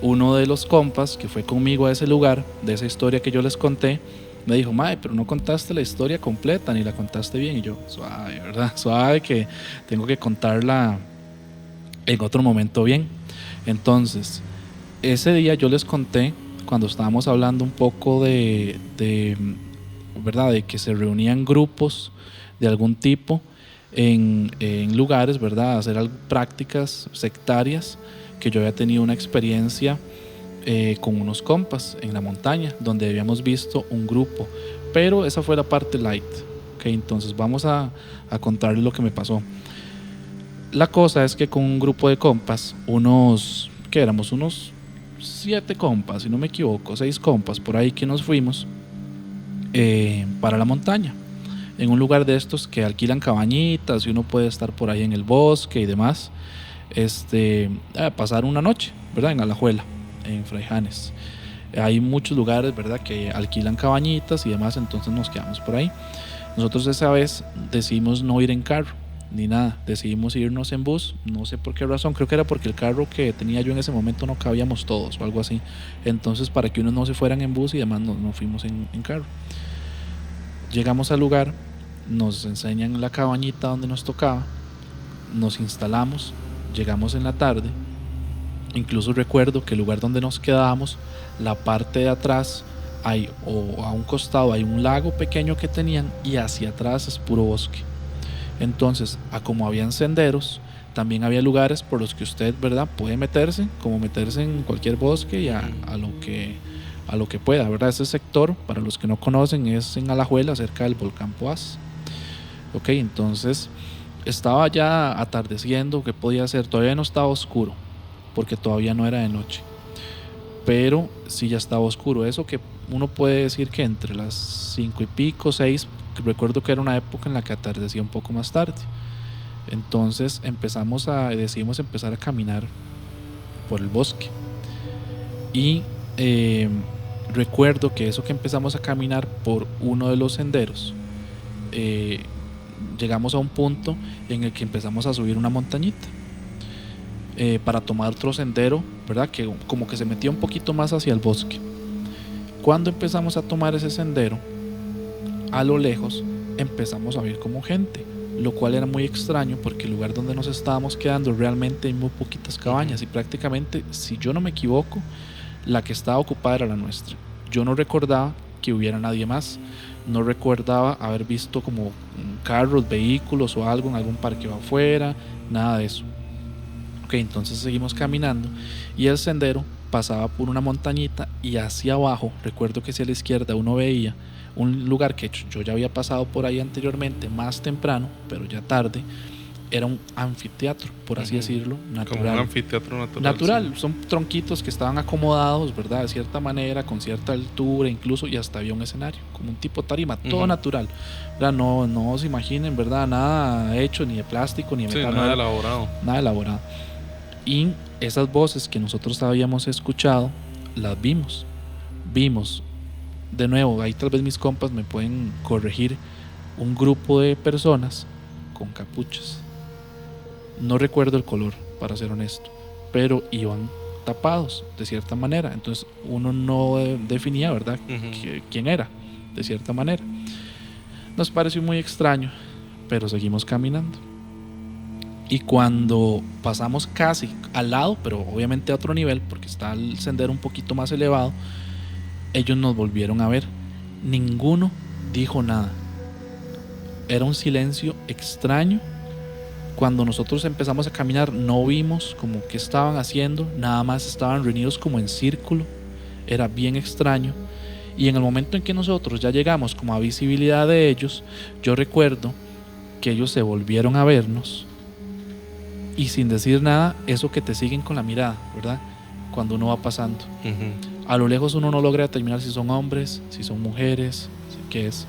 uno de los compas que fue conmigo a ese lugar, de esa historia que yo les conté, me dijo, mae, pero no contaste la historia completa, ni la contaste bien. Y yo, suave, ¿verdad? Suave, que tengo que contarla en otro momento bien. Entonces, ese día yo les conté cuando estábamos hablando un poco de ¿verdad? De que se reunían grupos de algún tipo en lugares, ¿verdad? A hacer prácticas sectarias, que yo había tenido una experiencia con unos compas en la montaña, donde habíamos visto un grupo, pero esa fue la parte light. Okay, entonces vamos a contarles lo que me pasó. La cosa es que con un grupo de compas, que éramos unos 7 compas, si no me equivoco, 6 compas por ahí, que nos fuimos para la montaña, en un lugar de estos que alquilan cabañitas y uno puede estar por ahí en el bosque y demás, pasar una noche, ¿verdad? En Alajuela, en Fraijanes. Hay muchos lugares, ¿verdad?, que alquilan cabañitas y demás, entonces nos quedamos por ahí. Nosotros esa vez decidimos no ir en carro ni nada, decidimos irnos en bus, no sé por qué razón, creo que era porque el carro que tenía yo en ese momento no cabíamos todos o algo así, entonces para que unos no se fueran en bus y demás nos fuimos en carro. Llegamos al lugar, nos enseñan la cabañita donde nos tocaba, nos instalamos, llegamos en la tarde. Incluso recuerdo que el lugar donde nos quedábamos, la parte de atrás hay, o a un costado hay un lago pequeño que tenían, y hacia atrás es puro bosque. Entonces, como habían senderos, también había lugares por los que usted, ¿verdad?, puede meterse, como meterse en cualquier bosque y a lo que pueda, ¿verdad? Ese sector, para los que no conocen, es en Alajuela, cerca del volcán Poás. Ok, entonces estaba ya atardeciendo, que podía ser, todavía no estaba oscuro, porque todavía no era de noche, pero sí ya estaba oscuro. Eso que uno puede decir que entre las 5 y pico, 6, recuerdo que era una época en la que atardecía un poco más tarde. Entonces decidimos empezar a caminar por el bosque, y recuerdo que eso que empezamos a caminar por uno de los senderos, llegamos a un punto en el que empezamos a subir una montañita para tomar otro sendero, ¿verdad?, que como que se metía un poquito más hacia el bosque. Cuando empezamos a tomar ese sendero, a lo lejos empezamos a ver como gente, lo cual era muy extraño porque el lugar donde nos estábamos quedando realmente hay muy poquitas cabañas, y prácticamente, si yo no me equivoco, la que estaba ocupada era la nuestra. Yo no recordaba que hubiera nadie más, no recordaba haber visto como carros, vehículos o algo en algún parque afuera, nada de eso. Ok, entonces seguimos caminando y el sendero pasaba por una montañita, y hacia abajo, recuerdo que hacia la izquierda uno veía un lugar que yo ya había pasado por ahí anteriormente, más temprano, pero ya tarde. Era un anfiteatro, por así decirlo, natural. Como un anfiteatro natural. Sí. Son tronquitos que estaban acomodados, ¿verdad?, de cierta manera, con cierta altura incluso, y hasta había un escenario, como un tipo tarima, todo natural, ¿verdad? No se imaginen, ¿verdad?, nada hecho ni de plástico ni de metal. Sí, nada elaborado. Nada elaborado. Y esas voces que nosotros habíamos escuchado, las vimos. De nuevo, ahí tal vez mis compas me pueden corregir, un grupo de personas con capuchas. No recuerdo el color, para ser honesto, pero iban tapados de cierta manera, entonces uno no definía, ¿verdad?, quién era, de cierta manera. Nos pareció muy extraño, pero seguimos caminando. Y cuando pasamos casi al lado, pero obviamente a otro nivel, porque está el sendero un poquito más elevado, ellos nos volvieron a ver. Ninguno dijo nada. Era un silencio extraño. Cuando nosotros empezamos a caminar, no vimos como qué estaban haciendo, nada más estaban reunidos como en círculo. Era bien extraño. Y en el momento en que nosotros ya llegamos como a visibilidad de ellos, yo recuerdo que ellos se volvieron a vernos, y sin decir nada, eso que te siguen con la mirada, ¿verdad?, cuando uno va pasando. A lo lejos uno no logra determinar si son hombres, si son mujeres, qué es.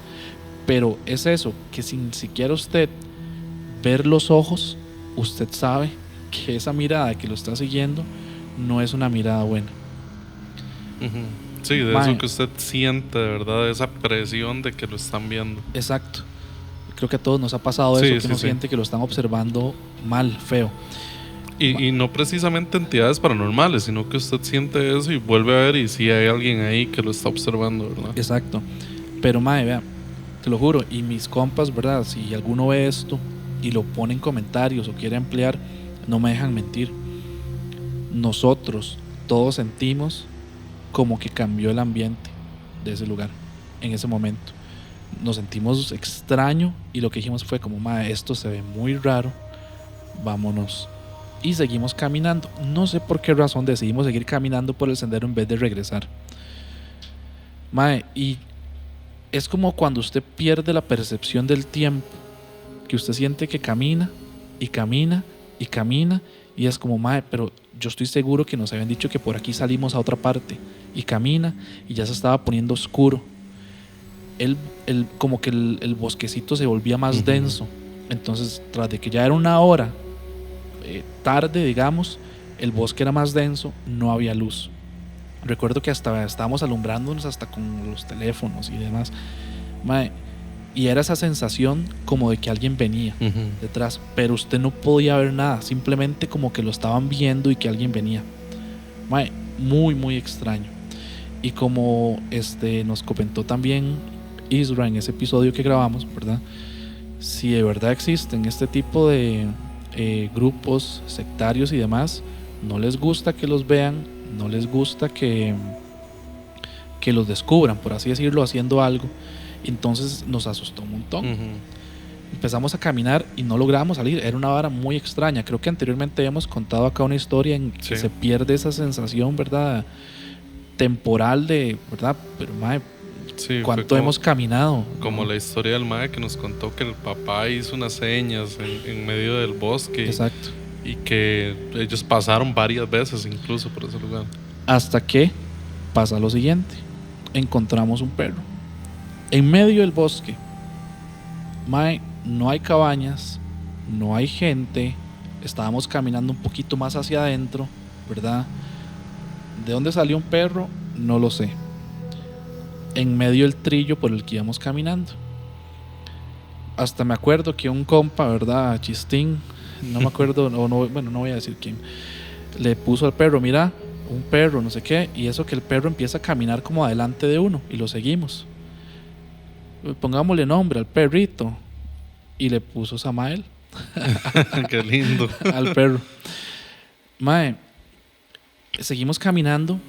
Pero es eso, que sin siquiera usted ver los ojos, usted sabe que esa mirada que lo está siguiendo no es una mirada buena. Sí, de eso que usted siente, de verdad, de esa presión de que lo están viendo. Exacto. Creo que a todos nos ha pasado eso, que uno siente que lo están observando mal, feo. Y no precisamente entidades paranormales, sino que usted siente eso y vuelve a ver, y si hay alguien ahí que lo está observando, ¿verdad? Exacto. Pero mae, vea, te lo juro, y mis compas, ¿verdad?, si alguno ve esto y lo pone en comentarios o quiere ampliar, no me dejan mentir. Nosotros todos sentimos como que cambió el ambiente de ese lugar en ese momento. Nos sentimos extraño y lo que dijimos fue como, mae, esto se ve muy raro, vámonos. Y seguimos caminando. No sé por qué razón decidimos seguir caminando por el sendero en vez de regresar. Mae, y es como cuando usted pierde la percepción del tiempo, que usted siente que camina y camina y camina y es como, mae, pero yo estoy seguro que nos habían dicho que por aquí salimos a otra parte, y camina y ya se estaba poniendo oscuro. Como que el bosquecito se volvía más denso. Entonces, tras de que ya era una hora tarde, digamos, el bosque era más denso, no había luz. Recuerdo que hasta estábamos alumbrándonos hasta con los teléfonos y demás. Mae, y era esa sensación como de que alguien venía detrás, pero usted no podía ver nada, simplemente como que lo estaban viendo y que alguien venía. Mae, muy, muy extraño. Y como nos comentó también Isra en ese episodio que grabamos, ¿verdad? Si de verdad existen este tipo de grupos sectarios y demás, no les gusta que los vean, no les gusta que los descubran, por así decirlo, haciendo algo. Entonces nos asustó un montón. Empezamos a caminar y no lográbamos salir. Era una vara muy extraña. Creo que anteriormente habíamos contado acá una historia en que se pierde esa sensación, ¿verdad?, temporal de, ¿verdad? Pero mae, sí, ¿cuánto hemos caminado? Como la historia del mae que nos contó que el papá hizo unas señas en medio del bosque. Exacto. Y que ellos pasaron varias veces incluso por ese lugar. Hasta que pasa lo siguiente. Encontramos un perro en medio del bosque. Mae, no hay cabañas, no hay gente. Estábamos caminando un poquito más hacia adentro, ¿verdad? ¿De dónde salió un perro? No lo sé. En medio del trillo por el que íbamos caminando. Hasta me acuerdo que un compa, ¿verdad?, Chistín, no me acuerdo, bueno, no voy a decir quién, le puso al perro, mira, un perro, no sé qué, y eso que el perro empieza a caminar como adelante de uno, y lo seguimos. Pongámosle nombre al perrito, y le puso Samael. Qué lindo. Al perro. Mae, seguimos caminando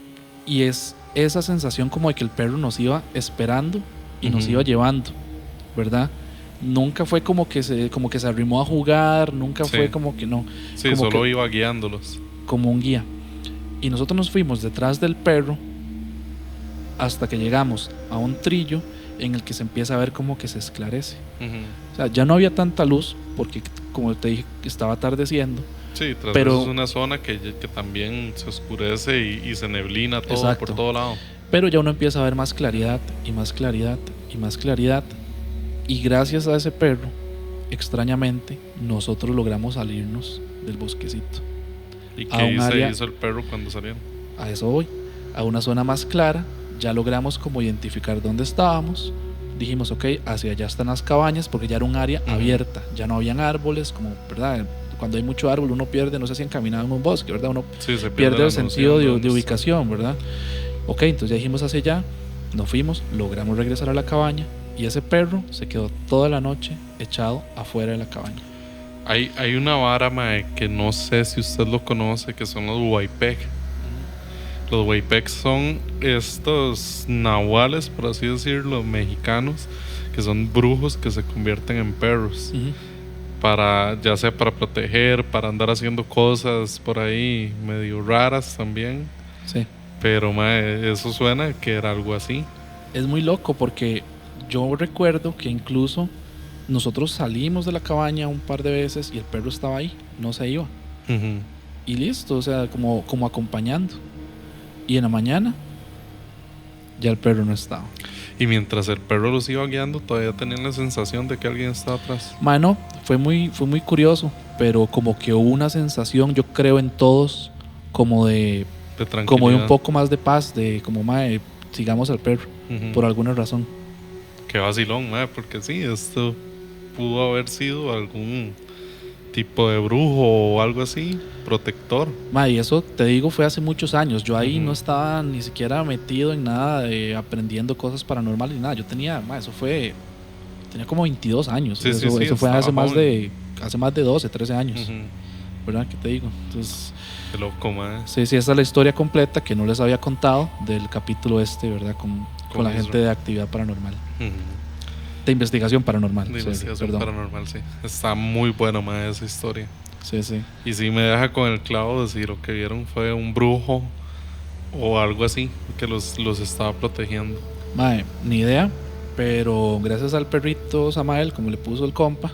y es esa sensación como de que el perro nos iba esperando y nos iba llevando, ¿verdad? Nunca fue como que se arrimó a jugar, nunca fue como que no. Sí, como solo iba guiándolos. Como un guía. Y nosotros nos fuimos detrás del perro hasta que llegamos a un trillo en el que se empieza a ver como que se esclarece. O sea, ya no había tanta luz porque, como te dije, estaba atardeciendo. Sí, pero es una zona que también se oscurece y se neblina todo. Exacto. Por todo lado. Pero ya uno empieza a ver más claridad y más claridad y más claridad. Y gracias a ese perro, extrañamente, nosotros logramos salirnos del bosquecito. ¿Y qué hizo el perro cuando salieron? A eso voy. A una zona más clara, ya logramos como identificar dónde estábamos. Dijimos, ok, hacia allá están las cabañas, porque ya era un área abierta. Ya no habían árboles, como, ¿verdad? Cuando hay mucho árbol uno pierde, no sé si han caminado en un bosque, ¿verdad? Uno pierde el sentido de ubicación, ¿verdad? Ok, entonces ya dijimos hacia allá, nos fuimos, logramos regresar a la cabaña y ese perro se quedó toda la noche echado afuera de la cabaña. Hay una vara, mae, que no sé si usted lo conoce, que son los huaypec. Los huaypec son estos nahuales, por así decirlo, mexicanos, que son brujos que se convierten en perros. Ya sea para proteger, para andar haciendo cosas por ahí medio raras también. Sí. Pero mae, eso suena que era algo así. Es muy loco porque yo recuerdo que incluso nosotros salimos de la cabaña un par de veces y el perro estaba ahí, no se iba. Y listo, o sea, como acompañando. Y en la mañana ya el perro no estaba. Y mientras el perro los iba guiando, todavía tenían la sensación de que alguien estaba atrás. Mano, fue muy curioso, pero como que hubo una sensación, yo creo en todos, como de como de un poco más de paz, de como, mae, sigamos al perro, por alguna razón. Qué vacilón, mae, porque sí, esto pudo haber sido algún tipo de brujo o algo así, protector. Mae, y eso te digo fue hace muchos años. Yo ahí no estaba ni siquiera metido en nada de aprendiendo cosas paranormales ni nada. Yo tenía, mae, tenía como 22 años. Sí, eso fue hace más de 12, 13 años. ¿verdad? ¿Qué te digo? Entonces, Qué loco, mae. sí, esa es la historia completa que no les había contado del capítulo ¿verdad? Con la gente de actividad paranormal. De investigación paranormal. De investigación perdón. paranormal, sí. Está muy bueno, mae, esa historia. Sí. Y sí me deja con el clavo de si lo que vieron fue un brujo o algo así que los estaba protegiendo. Mae, ni idea, pero gracias al perrito Samael, como le puso el compa,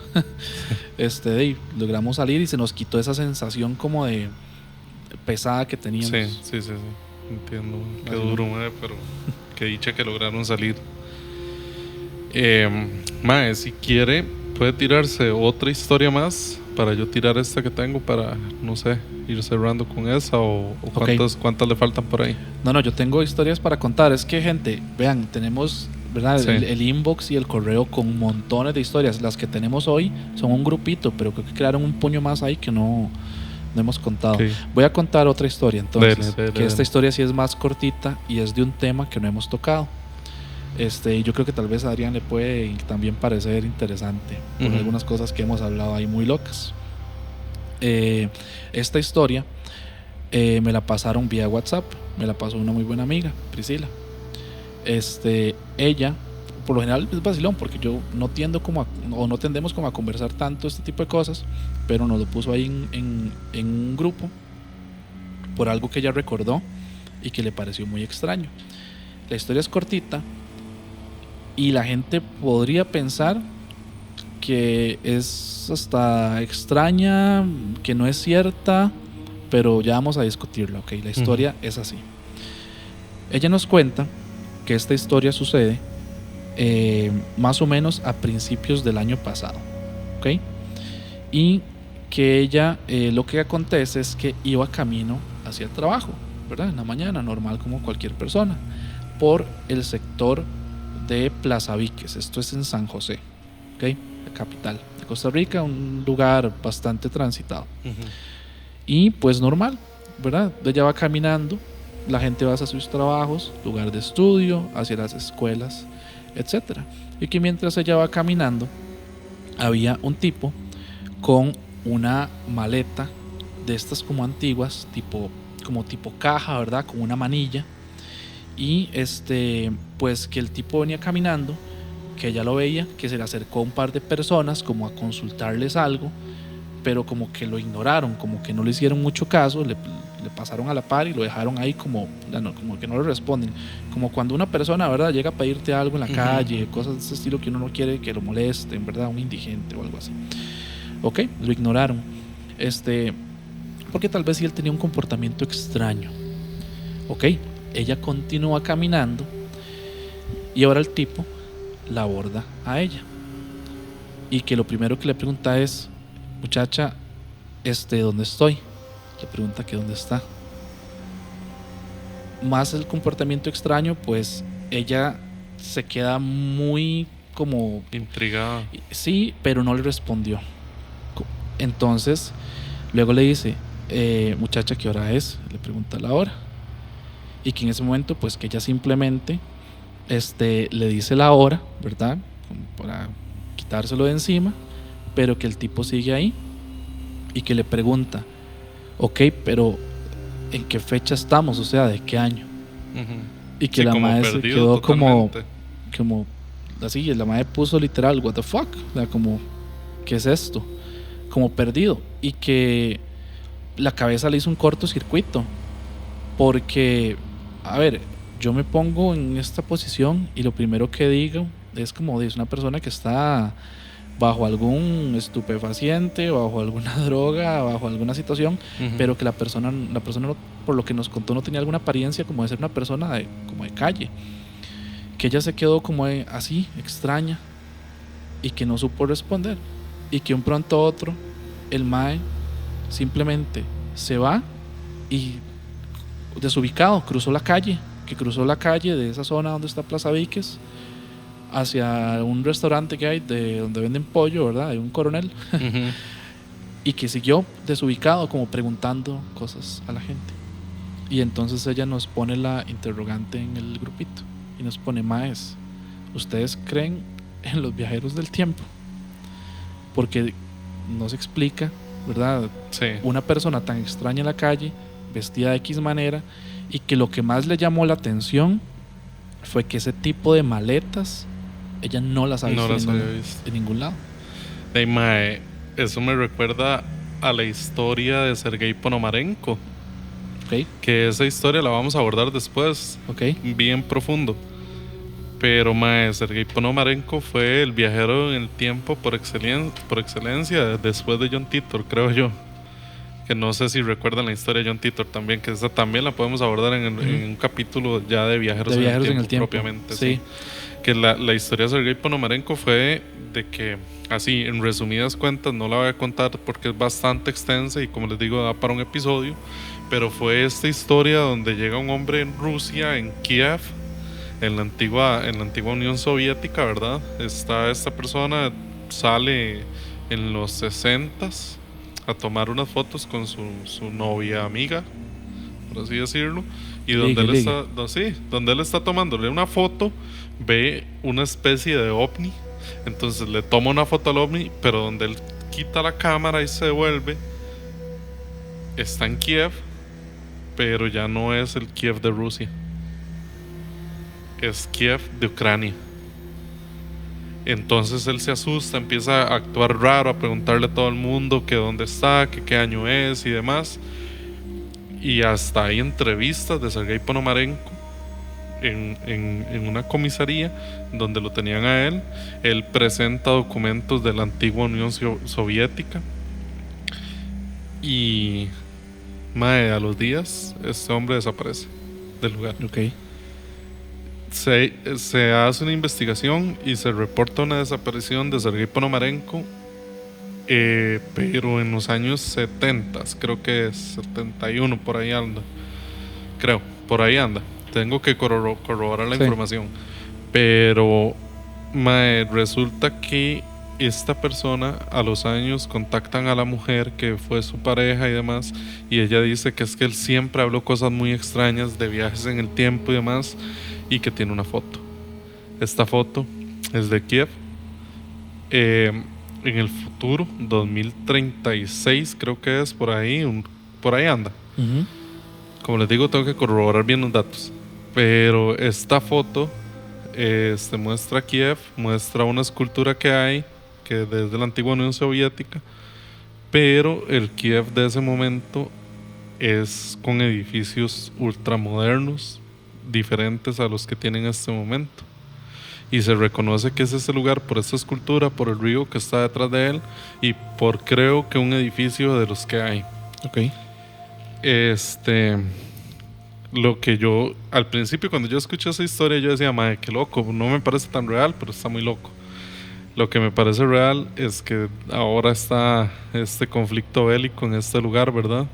logramos salir y se nos quitó esa sensación como de pesada que teníamos. Sí. Entiendo. Qué duro, mae, pero qué dicha que lograron salir. Mae, si quiere, puede tirarse otra historia más para yo tirar esta que tengo para, no sé, ir cerrando con esa o cuántas le faltan por ahí. No, yo tengo historias para contar. Es que, gente, vean, tenemos, ¿verdad? Sí. El inbox y el correo con montones de historias. Las que tenemos hoy son un grupito, pero creo que crearon un puño más ahí que no hemos contado. Okay. Voy a contar otra historia entonces, dele. Esta historia sí es más cortita y es de un tema que no hemos tocado. Yo creo que tal vez a Adrián le puede también parecer interesante por algunas cosas que hemos hablado ahí muy locas. Esta historia me la pasaron vía WhatsApp, me la pasó una muy buena amiga, Priscila. Ella, por lo general es vacilón porque yo no tiendo no tendemos como a conversar tanto este tipo de cosas, pero nos lo puso ahí en un grupo por algo que ella recordó y que le pareció muy extraño. La historia es cortita y la gente podría pensar que es hasta extraña, que no es cierta, pero ya vamos a discutirla, ¿ok? La historia es así. Ella nos cuenta que esta historia sucede más o menos a principios del año pasado, ¿ok? Y que ella, lo que acontece es que iba camino hacia el trabajo, ¿verdad? En la mañana, normal como cualquier persona, por el sector de Plaza Víquez. Esto es en San José, ¿ok? La capital de Costa Rica, un lugar bastante transitado. Y pues normal, ¿verdad? Ella va caminando, la gente va hacia sus trabajos, lugar de estudio, hacia las escuelas, etc. Y que mientras ella va caminando, había un tipo con una maleta de estas como antiguas, tipo caja, ¿verdad? Con una manilla. Y pues que el tipo venía caminando, que ella lo veía, que se le acercó un par de personas como a consultarles algo, pero como que lo ignoraron, como que no le hicieron mucho caso, le pasaron a la par y lo dejaron ahí como que no le responden, como cuando una persona, ¿verdad?, llega a pedirte algo en la calle, cosas de ese estilo que uno no quiere que lo molesten, ¿verdad?, un indigente o algo así. Ok, lo ignoraron, porque tal vez sí él tenía un comportamiento extraño. Ok, ella continúa caminando y ahora el tipo la aborda a ella y que lo primero que le pregunta es: muchacha, ¿dónde estoy? Le pregunta que dónde está. Más el comportamiento extraño, pues ella se queda muy como intrigada. Sí, pero no le respondió. Entonces luego le dice: muchacha, ¿qué hora es? Le pregunta la hora. Y que en ese momento pues que ella simplemente le dice la hora, ¿verdad?, como para quitárselo de encima, pero que el tipo sigue ahí y que le pregunta: ok, pero ¿en qué fecha estamos? O sea, ¿de qué año? Y que sí, la madre se quedó como así, la madre puso literal what the fuck, o sea, como ¿qué es esto? Como perdido, y que la cabeza le hizo un cortocircuito porque, a ver, yo me pongo en esta posición y lo primero que digo es como es una persona que está bajo algún estupefaciente, bajo alguna droga, bajo alguna situación, pero que la persona no, por lo que nos contó, no tenía alguna apariencia como de ser una persona como de calle, que ella se quedó como así, extraña, y que no supo responder, y que un pronto a otro el mae simplemente se va y desubicado cruzó la calle de esa zona donde está Plaza Víquez hacia un restaurante que hay donde venden pollo, ¿verdad? Hay un Coronel. Y que siguió desubicado como preguntando cosas a la gente. Y entonces ella nos pone la interrogante en el grupito y nos pone: maes, ¿ustedes creen en los viajeros del tiempo? Porque nos explica ¿verdad? Sí. Una persona tan extraña en la calle, vestida de X manera, y que lo que más le llamó la atención fue que ese tipo de maletas ella no las ha visto, en ningún lado. Hey, mae, eso me recuerda a la historia de Sergei Ponomarenko. Okay. Que esa historia la vamos a abordar después, bien profundo. Pero mae, Sergei Ponomarenko fue el viajero en el tiempo por excelencia después de John Titor, creo yo. Que no sé si recuerdan la historia de John Titor también, que esa también la podemos abordar en un capítulo ya de viajeros, en el tiempo propiamente. Sí. Que la historia de Sergei Ponomarenko fue de que, así, en resumidas cuentas, no la voy a contar porque es bastante extensa y como les digo, da para un episodio. Pero fue esta historia donde llega un hombre en Rusia, en Kiev, en la antigua Unión Soviética, ¿verdad? Esta persona sale en los 60s a tomar unas fotos con su novia amiga, por así decirlo. Y donde él está tomándole una foto, ve una especie de ovni. Entonces le toma una foto al ovni, pero donde él quita la cámara y se devuelve, está en Kiev, pero ya no es el Kiev de Rusia, es Kiev de Ucrania. Entonces él se asusta, empieza a actuar raro, a preguntarle a todo el mundo que dónde está, que qué año es y demás. Y hasta hay entrevistas de Sergei Ponomarenko en una comisaría donde lo tenían a él. Él presenta documentos de la antigua Unión Soviética. Y a los días este hombre desaparece del lugar. Se hace una investigación y se reporta una desaparición de Sergei Ponomarenko, pero en los años 70, creo que es 71, por ahí anda. Tengo que corroborar la información. Pero resulta que esta persona a los años contactan a la mujer que fue su pareja y demás, y ella dice que es que él siempre habló cosas muy extrañas de viajes en el tiempo y demás, y que tiene una foto. Esta foto es de Kiev, en el futuro 2036, creo que es, por ahí anda. Como les digo, tengo que corroborar bien los datos, pero esta foto muestra Kiev, muestra una escultura que hay, que desde la antigua Unión Soviética, pero el Kiev de ese momento es con edificios ultramodernos, diferentes a los que tienen en este momento, y se reconoce que es ese lugar por esta escultura, por el río que está detrás de él y por, creo que, un edificio de los que hay. Lo que yo al principio, cuando yo escuché esa historia, yo decía, madre, qué loco, no me parece tan real, pero está muy loco. Lo que me parece real es que ahora está este conflicto bélico en este lugar, ¿verdad?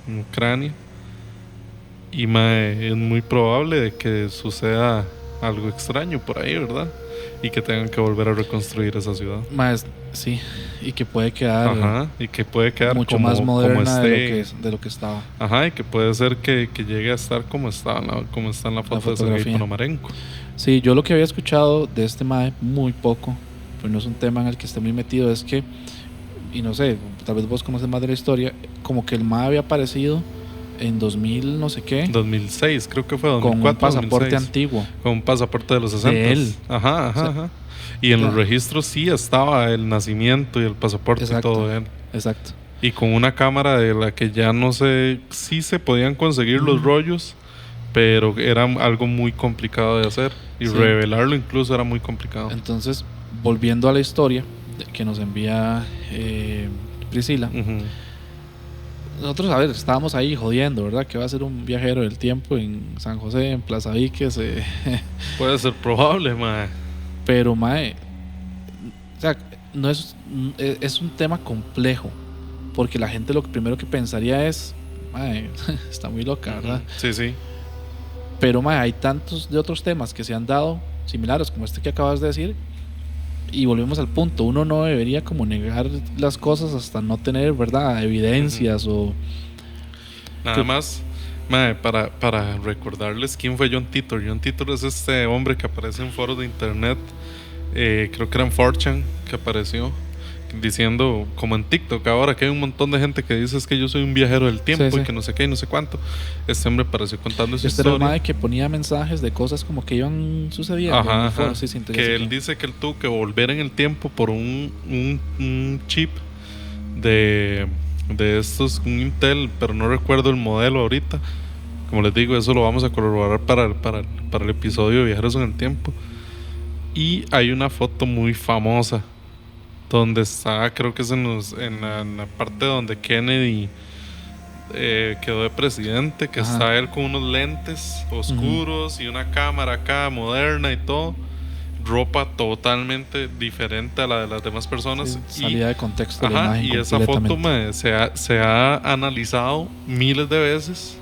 En Ucrania. Y es muy probable de que suceda algo extraño por ahí, ¿verdad? Y que tengan que volver a reconstruir esa ciudad. Sí, y que puede quedar, mucho más moderna de lo que estaba. Ajá, y que puede ser que llegue a estar como está en la foto de Sergei Ponomarenko. Sí, yo lo que había escuchado de este mae, muy poco, pues no es un tema en el que esté muy metido, es que, y no sé, tal vez vos conoces más de la historia, como que el mae había aparecido en 2000 no sé qué, 2006 creo que fue, 2004, con un pasaporte 2006, antiguo, con un pasaporte de los 60 de él. Ajá. Y en los registros sí estaba el nacimiento y el pasaporte. Exacto, y todo de él. Exacto. Y con una cámara de la que ya no sé si se podían conseguir los rollos, pero era algo muy complicado de hacer y revelarlo incluso era muy complicado. Entonces, volviendo a la historia que nos envía Priscila, nosotros, a ver, estábamos ahí jodiendo, ¿verdad? Que va a ser un viajero del tiempo en San José, en Plaza Víquez. Puede ser probable, mae. Pero, mae, o sea, no es un tema complejo, porque la gente lo primero que pensaría es, mae, está muy loca, ¿verdad? Sí. Pero, mae, hay tantos de otros temas que se han dado similares como este que acabas de decir, y volvemos al punto, uno no debería como negar las cosas hasta no tener, ¿verdad?, evidencias o... Nada más, mae, para recordarles quién fue John Titor. John Titor es este hombre que aparece en foros de internet, creo que era en 4chan que apareció, diciendo, como en TikTok ahora, que hay un montón de gente que dice es que yo soy un viajero del tiempo Sí, sí. y que no sé qué y no sé cuánto. Este hombre pareció contando su Este era el historia. mae que ponía mensajes de cosas como que iban sucediendo. en Ajá, el foro. ajá. Sí, sí, entonces Que ya sé él quién. dice que él tuvo que volver en el tiempo por un chip de estos, un Intel, pero no recuerdo el modelo ahorita. Como les digo, eso lo vamos a corroborar para el episodio de Viajeros en el Tiempo. Y hay una foto muy famosa donde está, creo que es en la parte donde Kennedy quedó de presidente, que Ajá. está él con unos lentes oscuros y una cámara acá moderna y todo. Ropa totalmente diferente a la de las demás personas. Sí, salida de contexto la Ajá, imagen y esa foto completamente. se ha analizado miles de veces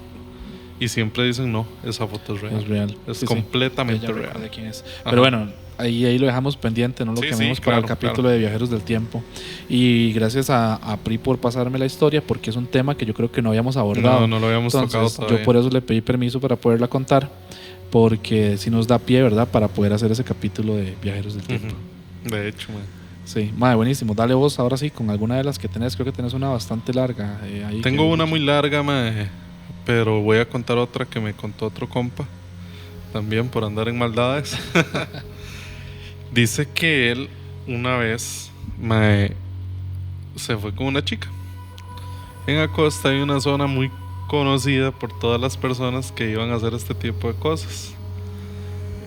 y siempre dicen no, esa foto es real. Es real. Es Sí, sí. completamente Ya real. recuerdo quién es. Ajá. Pero bueno, ahí lo dejamos pendiente, no lo Sí, quememos sí, para el claro, capítulo claro. de Viajeros del Tiempo. Y gracias a Pri por pasarme la historia, porque es un tema que yo creo que no habíamos abordado. No lo habíamos tocado Entonces, todavía. yo por eso le pedí permiso para poderla contar, porque si nos da pie, ¿verdad? Para poder hacer ese capítulo de Viajeros del Tiempo. De hecho, man. Sí, madre, buenísimo. Dale vos ahora sí con alguna de las que tenés. Creo que tenés una bastante larga. Ahí Tengo que- una muy larga, pero voy a contar otra que me contó otro compa, también por andar en maldades. Dice que él una vez se fue con una chica. En Acosta hay una zona muy conocida por todas las personas que iban a hacer este tipo de cosas,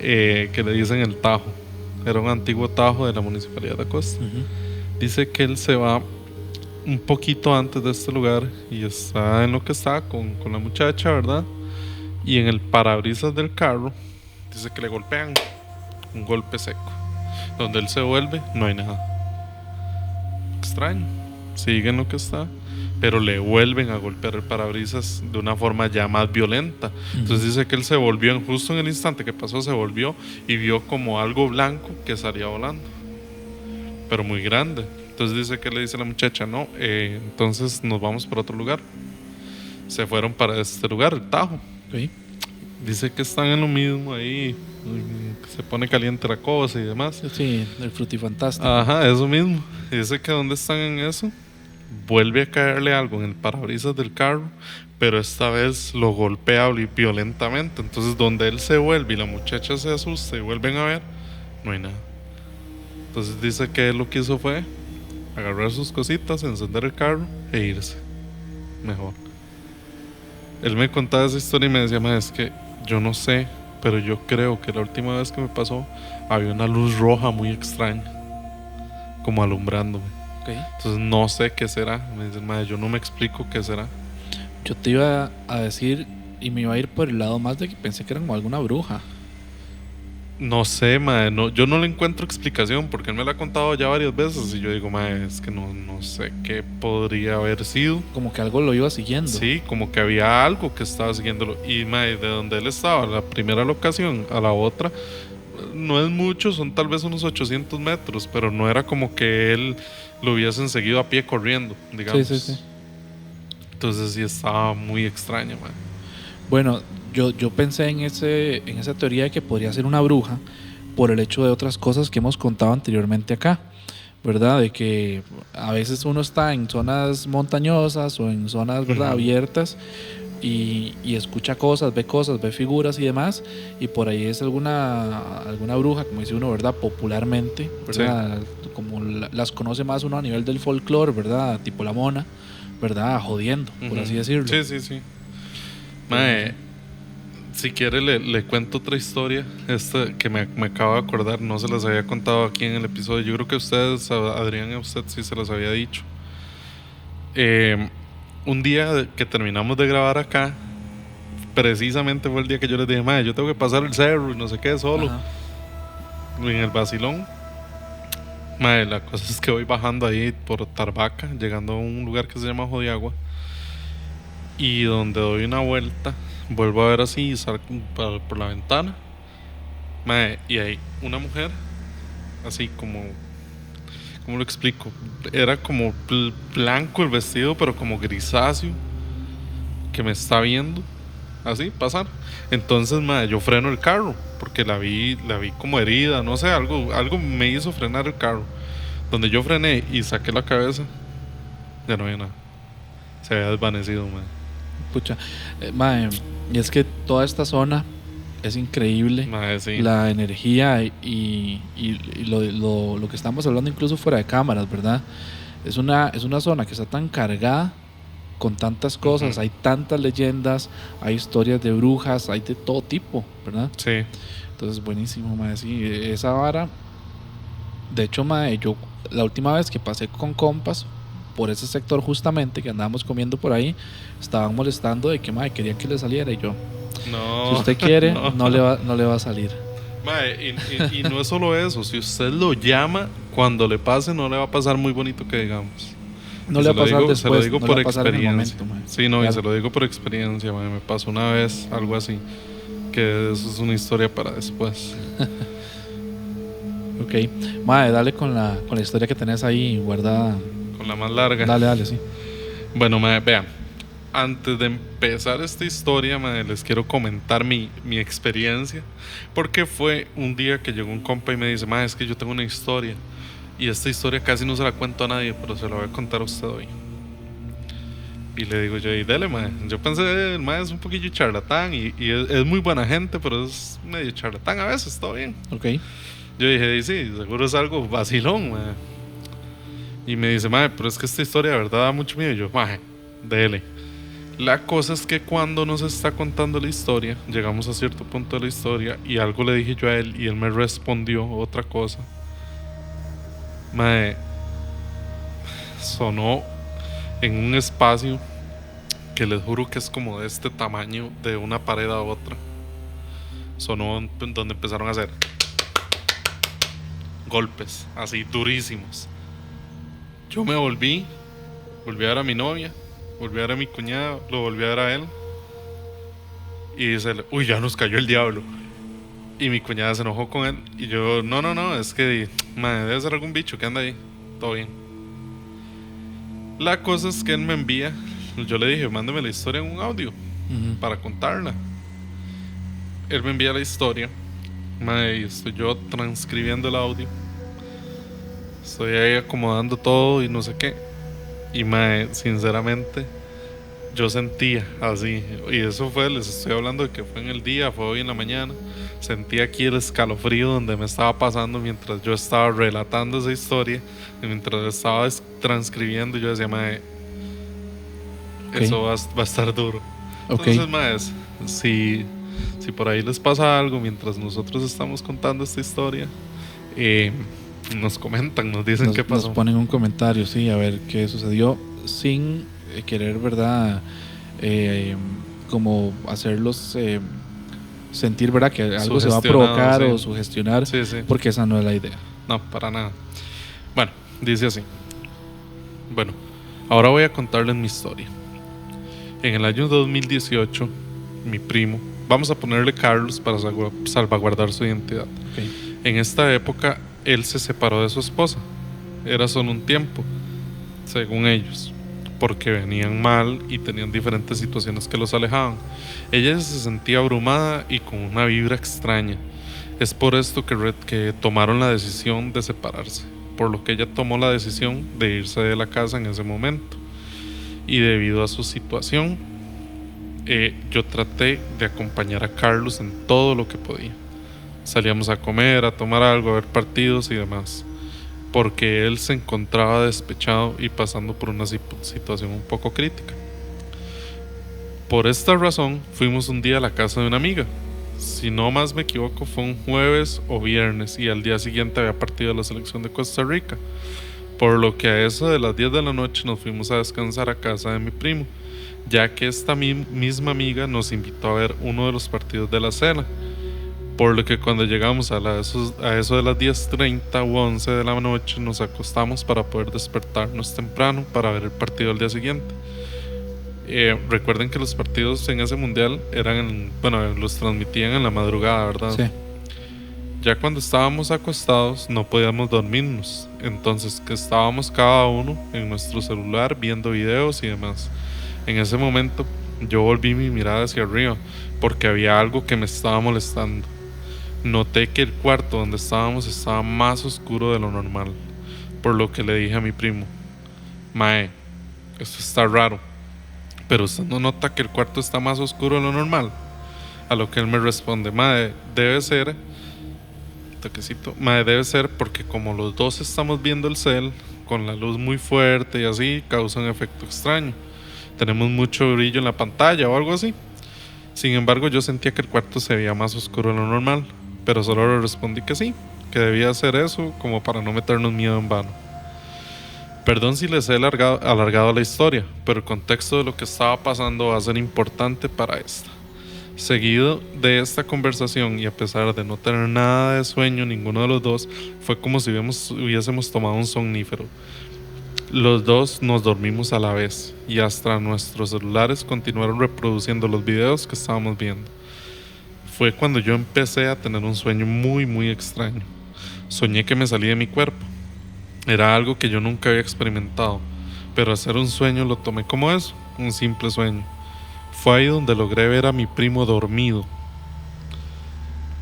que le dicen el Tajo. Era un antiguo Tajo de la municipalidad de Acosta. Ujú. Dice que él se va un poquito antes de este lugar y está en lo que está con la muchacha, ¿verdad? Y en el parabrisas del carro dice que le golpean un golpe seco. Donde él se vuelve, no hay nada. Extraño. Sigue en lo que está, pero le vuelven a golpear el parabrisas de una forma ya más violenta. Entonces dice que él se volvió, justo en el instante que pasó, se volvió y vio como algo blanco que salía volando, pero muy grande. Entonces dice que le dice a la muchacha, no, entonces nos vamos para otro lugar. Se fueron para este lugar, el Tajo. Ok. Dice que están en lo mismo ahí, que se pone caliente la cosa y demás. Sí, el frutifantástico. Ajá, eso mismo. Dice que donde están en eso, vuelve a caerle algo en el parabrisas del carro, pero esta vez lo golpea violentamente. Entonces donde él se vuelve y la muchacha se asusta y vuelven a ver, no hay nada. Entonces dice que él lo que hizo fue agarrar sus cositas, encender el carro e irse. Mejor. Él me contaba esa historia y me decía, "Ma, es que yo no sé, pero yo creo que la última vez que me pasó había una luz roja muy extraña, como alumbrándome. Ok. Entonces no sé qué será." Me dice, "Ma, yo no me explico qué será." Yo te iba a decir y me iba a ir por el lado más de que pensé que era como alguna bruja. No sé, ma, no, yo no le encuentro explicación porque él me la ha contado ya varias veces y yo digo, ma, es que no sé qué podría haber sido. Como que algo lo iba siguiendo. Sí, como que había algo que estaba siguiéndolo. Y ma, de donde él estaba, la primera locación a la otra, no es mucho, son tal vez unos 800 metros, pero no era como que él lo hubiesen seguido a pie corriendo, digamos. Sí, sí, sí. Entonces sí estaba muy extraño, ma. Bueno, yo pensé en esa teoría de que podría ser una bruja por el hecho de otras cosas que hemos contado anteriormente acá, ¿verdad? De que a veces uno está en zonas montañosas o en zonas, ¿verdad?, Ujú. abiertas y escucha cosas, ve figuras y demás, y por ahí es alguna bruja, como dice uno, ¿verdad?, popularmente, ¿verdad? Como las conoce más uno a nivel del folclore, ¿verdad? Tipo la mona, ¿verdad? Jodiendo, por así decirlo. Sí, sí, sí. Mae, si quiere le cuento otra historia, esta que me acabo de acordar, no se las había contado aquí en el episodio. Yo creo que ustedes, Adrián y a usted sí se las había dicho. Un día que terminamos de grabar acá, precisamente fue el día que yo les dije, mae, yo tengo que pasar el cerro y no sé qué, solo, Ajá. en el vacilón. Mae, la cosa es que voy bajando ahí por Tarbaca, llegando a un lugar que se llama Jodiagua. Y donde doy una vuelta, vuelvo a ver así, salgo por la ventana. Mae, y hay una mujer, así como, ¿cómo lo explico? Era como blanco el vestido, pero como grisáceo, que me está viendo, así, pasar. Entonces, mae, yo freno el carro, porque la vi como herida, no sé, algo me hizo frenar el carro. Donde yo frené y saqué la cabeza, ya no había nada. Se había desvanecido, mae. Pucha, mae, y es que toda esta zona es increíble. Mae, sí. La energía y lo que estamos hablando incluso fuera de cámaras, ¿verdad? Es una zona que está tan cargada con tantas cosas, hay tantas leyendas, hay historias de brujas, hay de todo tipo, ¿verdad? Sí. Entonces, buenísimo, mae, sí, esa vara. De hecho, mae, yo la última vez que pasé con compas por ese sector justamente, que andábamos comiendo por ahí, estaban molestando de que, mae, querían que le saliera y yo, No. si usted quiere, no le va a salir. Mae, y no es solo eso. Si usted lo llama, cuando le pase, no le va a pasar muy bonito que digamos. No le va a pasar después, se lo digo no por le va a pasar en el experiencia. momento, mae. Sí, no, Claro. y se lo digo por experiencia, mae. Me pasó una vez algo así. Que eso es una historia para después. Ok, mae, dale con la historia que tenés ahí guardada. Con la más larga. Dale, sí. Bueno, mae, vean. Antes de empezar esta historia, mae, les quiero comentar mi experiencia. Porque fue un día que llegó un compa y me dice, mae, es que yo tengo una historia. Y esta historia casi no se la cuento a nadie, pero se la voy a contar a usted hoy. Y le digo yo, y dele, mae. Yo pensé, el mae es un poquillo charlatán y es muy buena gente, pero es medio charlatán a veces, todo bien. Ok. Yo dije, y sí, seguro es algo vacilón, mae. Y me dice, mae, pero es que esta historia de verdad da mucho miedo. Y yo, mae, dele. La cosa es que cuando nos está contando la historia, llegamos a cierto punto de la historia y algo le dije yo a él y él me respondió otra cosa. Mae, sonó en un espacio que les juro que es como de este tamaño, de una pared a otra. Sonó donde empezaron a hacer golpes así durísimos. Yo me volví a ver a mi novia, volví a ver a mi cuñado, lo volví a ver a él y dice, uy, ya nos cayó el diablo. Y mi cuñada se enojó con él y yo, no, es que madre, debe ser algún bicho que anda ahí, todo bien. La cosa es que él me envía, yo le dije, mándeme la historia en un audio para contarla. Él me envía la historia, madre, y estoy yo transcribiendo el audio. Estoy ahí acomodando todo y no sé qué. Y mae, sinceramente, yo sentía así. Y eso fue, les estoy hablando de que fue en el día, fue hoy en la mañana. Sentí aquí el escalofrío donde me estaba pasando mientras yo estaba relatando esa historia. Y mientras estaba transcribiendo, yo decía, mae, eso va a estar duro. Entonces, mae, si por ahí les pasa algo mientras nosotros estamos contando esta historia, nos comentan, nos dicen qué pasó. Nos ponen un comentario, sí, a ver qué sucedió, sin querer, ¿verdad? Como hacerlos sentir, ¿verdad? Que algo se va a provocar, sí, o sugestionar, sí. Porque esa no es la idea. No, para nada. Bueno, dice así. Bueno, ahora voy a contarles mi historia. En el año 2018, mi primo, vamos a ponerle Carlos para salvaguardar su identidad. Okay. En esta época, él se separó de su esposa. Era solo un tiempo, según ellos, porque venían mal y tenían diferentes situaciones que los alejaban. Ella se sentía abrumada y con una vibra extraña. Es por esto que tomaron la decisión de separarse, por lo que ella tomó la decisión de irse de la casa en ese momento. Y debido a su situación, yo traté de acompañar a Carlos en todo lo que podía. Salíamos a comer, a tomar algo, a ver partidos y demás, porque él se encontraba despechado y pasando por una situación un poco crítica. Por esta razón fuimos un día a la casa de una amiga. Si no más me equivoco, fue un jueves o viernes y al día siguiente había partido la selección de Costa Rica, por lo que a eso de las 10 de la noche nos fuimos a descansar a casa de mi primo, ya que esta misma amiga nos invitó a ver uno de los partidos de la cena. Por lo que cuando llegamos a eso de las 10:30 u 11 de la noche nos acostamos para poder despertarnos temprano para ver el partido al día siguiente. Recuerden que los partidos en ese mundial los transmitían en la madrugada, ¿verdad? Sí. Ya cuando estábamos acostados no podíamos dormirnos, entonces que estábamos cada uno en nuestro celular viendo videos y demás. En ese momento yo volví mi mirada hacia arriba porque había algo que me estaba molestando. Noté que el cuarto donde estábamos estaba más oscuro de lo normal. por lo que le dije a mi primo: Mae, esto está raro, pero usted no nota que el cuarto está más oscuro de lo normal. A lo que él me responde: Mae, debe ser, toquecito, Mae, debe ser porque como los dos estamos viendo el cel con la luz muy fuerte y así, causa un efecto extraño. Tenemos mucho brillo en la pantalla o algo así. Sin embargo, yo sentía que el cuarto se veía más oscuro de lo normal, pero solo le respondí que sí, que debía hacer eso como para no meternos miedo en vano. Perdón si les he alargado la historia, pero el contexto de lo que estaba pasando va a ser importante para esta. Seguido de esta conversación, y a pesar de no tener nada de sueño ninguno de los dos, fue como si hubiésemos tomado un somnífero. Los dos nos dormimos a la vez y hasta nuestros celulares continuaron reproduciendo los videos que estábamos viendo. Fue cuando yo empecé a tener un sueño muy extraño. Soñé que me salí de mi cuerpo. Era algo que yo nunca había experimentado, pero hacer un sueño lo tomé como eso, un simple sueño. Fue ahí donde logré ver a mi primo dormido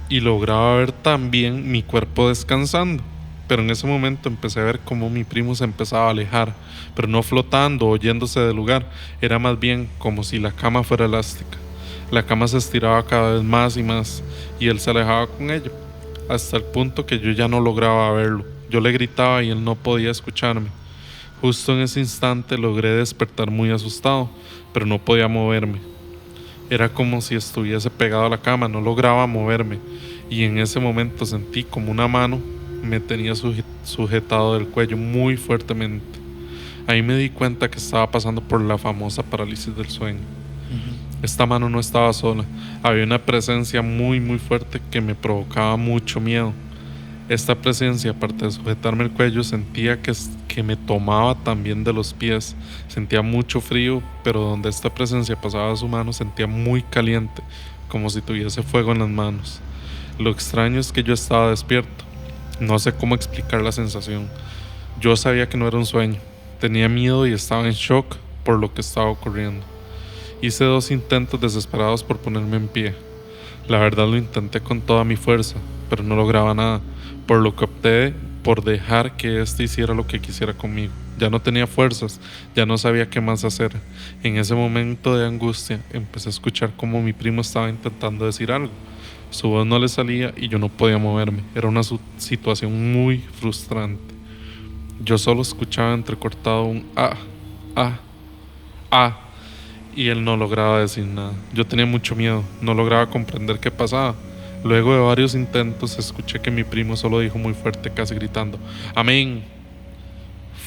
y lograba ver también mi cuerpo descansando. Pero en ese momento empecé a ver cómo mi primo se empezaba a alejar, pero no flotando o yéndose del lugar, era más bien como si la cama fuera elástica. La cama se estiraba cada vez más y más, y él se alejaba con ella, hasta el punto que yo ya no lograba verlo. Yo le gritaba y él no podía escucharme. Justo en ese instante logré despertar muy asustado, pero no podía moverme. Era como si estuviese pegado a la cama, no lograba moverme, y en ese momento sentí como una mano me tenía sujetado del cuello muy fuertemente. Ahí me di cuenta que estaba pasando por la famosa parálisis del sueño. Esta mano no estaba sola, había una presencia muy fuerte que me provocaba mucho miedo. Esta presencia, aparte de sujetarme el cuello, sentía que me tomaba también de los pies. Sentía mucho frío, pero donde esta presencia pasaba su mano sentía muy caliente, como si tuviese fuego en las manos. Lo extraño es que yo estaba despierto. No sé cómo explicar la sensación. Yo sabía que no era un sueño. Tenía miedo y estaba en shock por lo que estaba ocurriendo. Hice 2 intentos desesperados por ponerme en pie. La verdad lo intenté con toda mi fuerza, pero no lograba nada, por lo que opté por dejar que éste hiciera lo que quisiera conmigo. Ya no tenía fuerzas, ya no sabía qué más hacer. En ese momento de angustia empecé a escuchar cómo mi primo estaba intentando decir algo. Su voz no le salía y yo no podía moverme. Era una situación muy frustrante. Yo solo escuchaba entrecortado un y él no lograba decir nada. Yo tenía mucho miedo, no lograba comprender qué pasaba. Luego de varios intentos escuché que mi primo solo dijo muy fuerte, casi gritando: "Amén".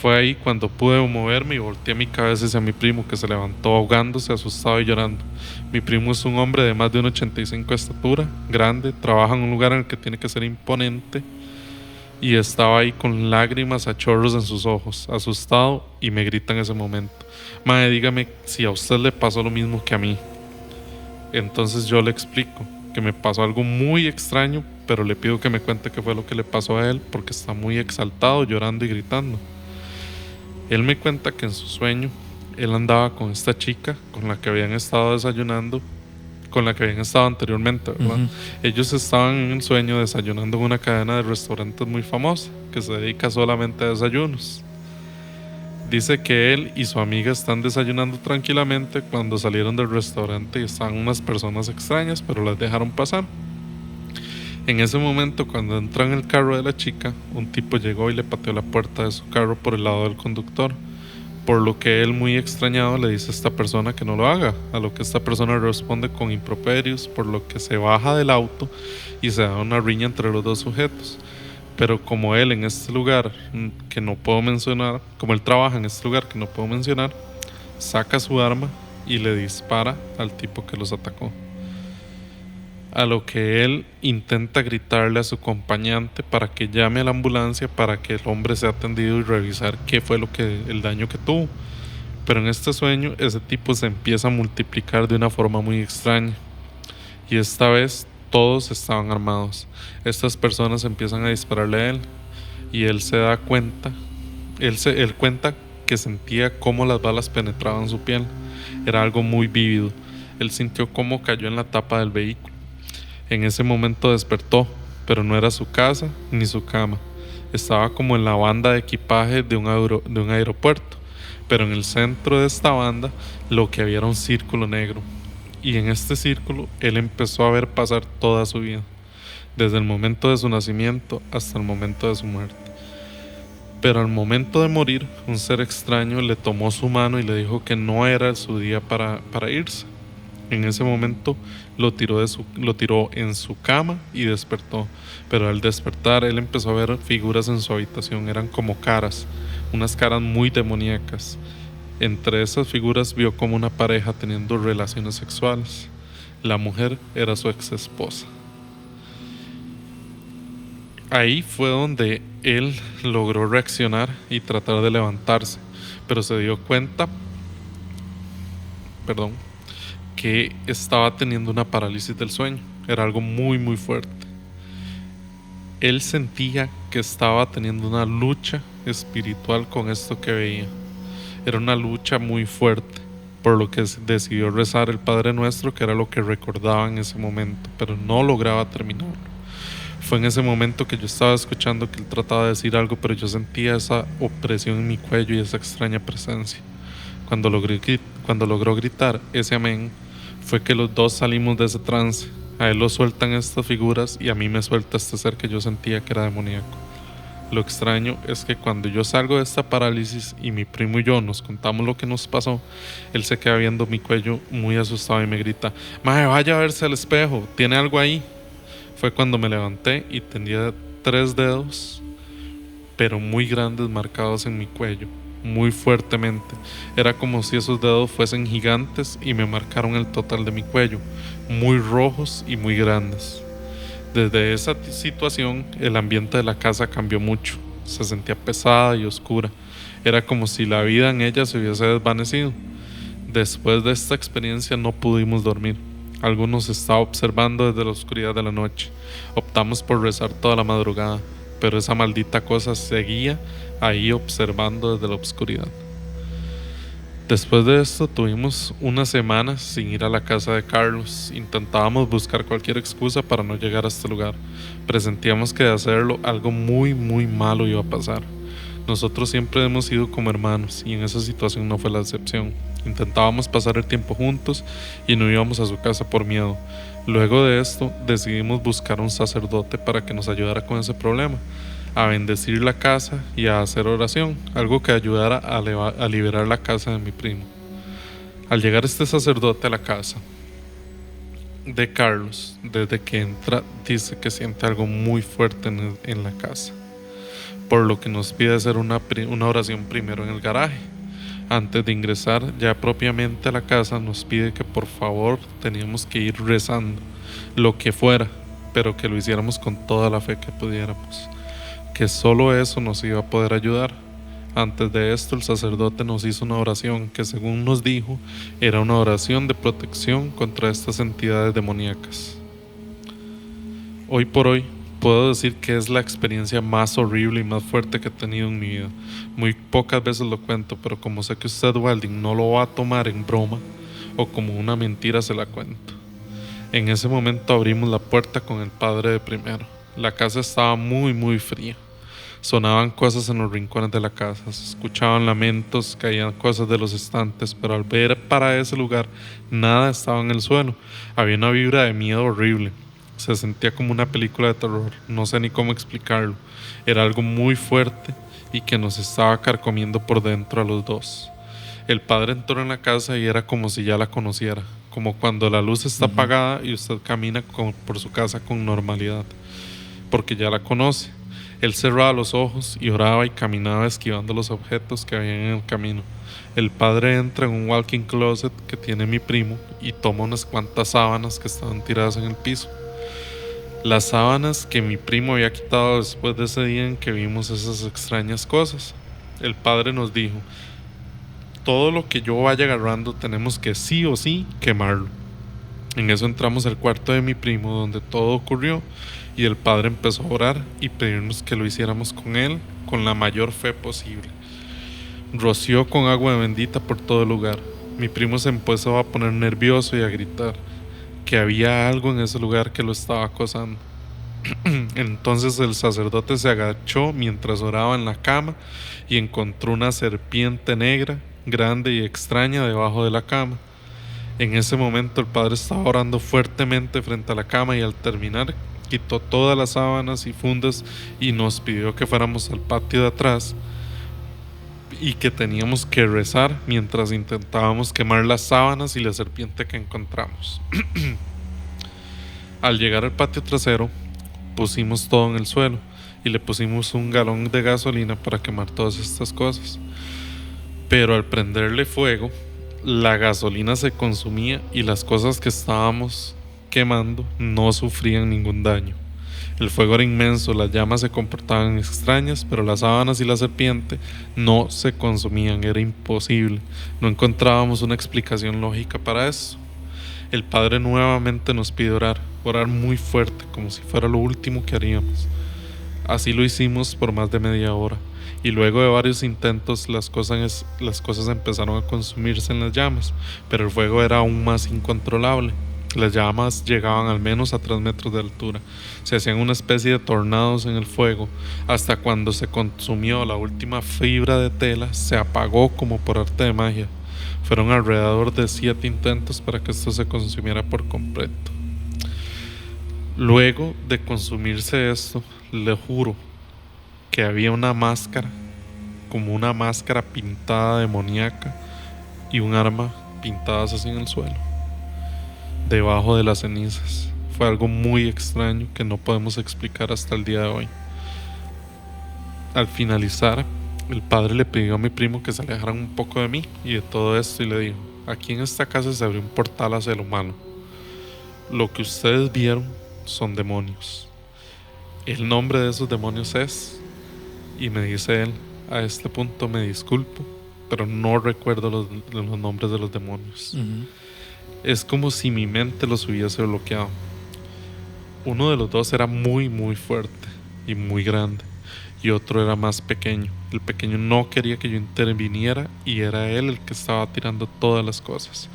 Fue ahí cuando pude moverme y volteé mi cabeza hacia mi primo, que se levantó ahogándose, asustado y llorando. Mi primo es un hombre de más de 1,85 de estatura, grande, trabaja en un lugar en el que tiene que ser imponente, y estaba ahí con lágrimas a chorros en sus ojos, asustado, y me grita en ese momento: "Mae, dígame si a usted le pasó lo mismo que a mí". Entonces yo le explico que me pasó algo muy extraño, pero le pido que me cuente qué fue lo que le pasó a él, porque está muy exaltado, llorando y gritando. Él me cuenta que en su sueño él andaba con esta chica con la que habían estado desayunando, con la que habían estado anteriormente, ¿verdad? Ellos estaban en el sueño desayunando en una cadena de restaurantes muy famosa que se dedica solamente a desayunos. Dice que él y su amiga están desayunando tranquilamente cuando salieron del restaurante y estaban unas personas extrañas, pero las dejaron pasar. En ese momento, cuando entran en el carro de la chica, un tipo llegó y le pateó la puerta de su carro por el lado del conductor, por lo que él, muy extrañado, le dice a esta persona que no lo haga, a lo que esta persona responde con improperios, por lo que se baja del auto y se da una riña entre los dos sujetos. Pero como él en este lugar que no puedo mencionar, como él trabaja en este lugar que no puedo mencionar, saca su arma y le dispara al tipo que los atacó. A lo que él intenta gritarle a su acompañante para que llame a la ambulancia para que el hombre sea atendido y revisar qué fue el daño que tuvo. Pero en este sueño ese tipo se empieza a multiplicar de una forma muy extraña, y esta vez todos estaban armados. Estas personas empiezan a dispararle a él y él se da cuenta, él cuenta que sentía cómo las balas penetraban su piel. Era algo muy vívido. Él sintió cómo cayó en la tapa del vehículo. En ese momento despertó, pero no era su casa ni su cama. Estaba como en la banda de equipaje de un aeropuerto, pero en el centro de esta banda lo que había era un círculo negro. Y en este círculo él empezó a ver pasar toda su vida, desde el momento de su nacimiento hasta el momento de su muerte. Pero al momento de morir, un ser extraño le tomó su mano y le dijo que no era su día para irse. En ese momento lo tiró en su cama y despertó. Pero al despertar, él empezó a ver figuras en su habitación. Eran como caras, unas caras muy demoníacas. Entre esas figuras vio como una pareja teniendo relaciones sexuales. La mujer era su ex esposa. Ahí fue donde él logró reaccionar y tratar de levantarse, pero se dio cuenta, que estaba teniendo una parálisis del sueño. Era algo muy muy fuerte. Él sentía que estaba teniendo una lucha espiritual con esto que veía. Era una lucha muy fuerte, por lo que decidió rezar el Padre Nuestro, que era lo que recordaba en ese momento, pero no lograba terminarlo. Fue en ese momento que yo estaba escuchando que él trataba de decir algo, pero yo sentía esa opresión en mi cuello y esa extraña presencia. Cuando logró gritar ese amén, fue que los dos salimos de ese trance. A él lo sueltan estas figuras y a mí me suelta este ser que yo sentía que era demoníaco. Lo extraño es que cuando yo salgo de esta parálisis y mi primo y yo nos contamos lo que nos pasó, él se queda viendo mi cuello muy asustado y me grita: "Mae, vaya a verse al espejo, tiene algo ahí". Fue cuando me levanté y tenía 3 dedos, pero muy grandes, marcados en mi cuello, muy fuertemente. Era como si esos dedos fuesen gigantes y me marcaron el total de mi cuello, muy rojos y muy grandes. Desde esa situación, el ambiente de la casa cambió mucho. Se sentía pesada y oscura. Era como si la vida en ella se hubiese desvanecido. Después de esta experiencia no pudimos dormir. Algo nos estaba observando desde la oscuridad de la noche. Optamos por rezar toda la madrugada, pero esa maldita cosa seguía ahí observando desde la oscuridad. Después de esto tuvimos unas semanas sin ir a la casa de Carlos. Intentábamos buscar cualquier excusa para no llegar a este lugar. Presentíamos que de hacerlo algo muy muy malo iba a pasar. Nosotros siempre hemos sido como hermanos y en esa situación no fue la excepción. Intentábamos pasar el tiempo juntos y no íbamos a su casa por miedo. Luego de esto decidimos buscar un sacerdote para que nos ayudara con ese problema, a bendecir la casa y a hacer oración, algo que ayudara a liberar la casa de mi primo. Al llegar este sacerdote a la casa de Carlos, desde que entra dice que siente algo muy fuerte en la casa, por lo que nos pide hacer una oración primero en el garaje. Antes de ingresar ya propiamente a la casa nos pide que por favor teníamos que ir rezando lo que fuera, pero que lo hiciéramos con toda la fe que pudiéramos, que solo eso nos iba a poder ayudar. Antes de esto el sacerdote nos hizo una oración que, según nos dijo, era una oración de protección contra estas entidades demoníacas. Hoy por hoy puedo decir que es la experiencia más horrible y más fuerte que he tenido en mi vida. Muy pocas veces lo cuento, pero como sé que usted, Walding, no lo va a tomar en broma o como una mentira, se la cuento. En ese momento abrimos la puerta con el padre de primero. La casa estaba muy muy fría. Sonaban cosas en los rincones de la casa, se escuchaban lamentos, caían cosas de los estantes, pero al ver para ese lugar nada estaba en el suelo. Había una vibra de miedo horrible. Se sentía como una película de terror, no sé ni cómo explicarlo. Era algo muy fuerte y que nos estaba carcomiendo por dentro a los dos. El padre entró en la casa y era como si ya la conociera, como cuando la luz está apagada y usted camina por su casa con normalidad, porque ya la conoce. Él cerraba los ojos y oraba y caminaba esquivando los objetos que había en el camino. El padre entra en un walk-in closet que tiene mi primo y toma unas cuantas sábanas que estaban tiradas en el piso. Las sábanas que mi primo había quitado después de ese día en que vimos esas extrañas cosas. El padre nos dijo: todo lo que yo vaya agarrando tenemos que sí o sí quemarlo. En eso entramos al cuarto de mi primo donde todo ocurrió y el padre empezó a orar y pedirnos que lo hiciéramos con él con la mayor fe posible. Roció con agua bendita por todo el lugar. Mi primo se empezó a poner nervioso y a gritar que había algo en ese lugar que lo estaba acosando. Entonces el sacerdote se agachó mientras oraba en la cama y encontró una serpiente negra, grande y extraña debajo de la cama. En ese momento el padre estaba orando fuertemente frente a la cama y al terminar quitó todas las sábanas y fundas y nos pidió que fuéramos al patio de atrás y que teníamos que rezar mientras intentábamos quemar las sábanas y la serpiente que encontramos. Al llegar al patio trasero, pusimos todo en el suelo y le pusimos un galón de gasolina para quemar todas estas cosas. Pero al prenderle fuego, la gasolina se consumía y las cosas que estábamos quemando no sufrían ningún daño. El fuego era inmenso, las llamas se comportaban extrañas, pero las sábanas y la serpiente no se consumían, era imposible. No encontrábamos una explicación lógica para eso. El padre nuevamente nos pide orar muy fuerte, como si fuera lo último que haríamos. Así lo hicimos por más de media hora, y luego de varios intentos las cosas empezaron a consumirse en las llamas, pero el fuego era aún más incontrolable. Las llamas llegaban al menos a 3 metros de altura. Se hacían una especie de tornados en el fuego, hasta cuando se consumió la última fibra de tela, se apagó como por arte de magia. Fueron alrededor de 7 intentos para que esto se consumiera por completo. Luego de consumirse esto, le juro que había una máscara, como una máscara pintada demoníaca y un arma pintadas así en el suelo, debajo de las cenizas. Fue algo muy extraño que no podemos explicar hasta el día de hoy. Al finalizar, el padre le pidió a mi primo que se alejaran un poco de mí y de todo esto y le dijo: aquí en esta casa se abrió un portal hacia lo humano. Lo que ustedes vieron son demonios. El nombre de esos demonios es... Y me dice él: a este punto me disculpo, pero no recuerdo los nombres de los demonios. Es como si mi mente los hubiese bloqueado. Uno de los dos era muy muy fuerte y muy grande, y otro era más pequeño. El pequeño no quería que yo interviniera y era él el que estaba tirando todas las cosas.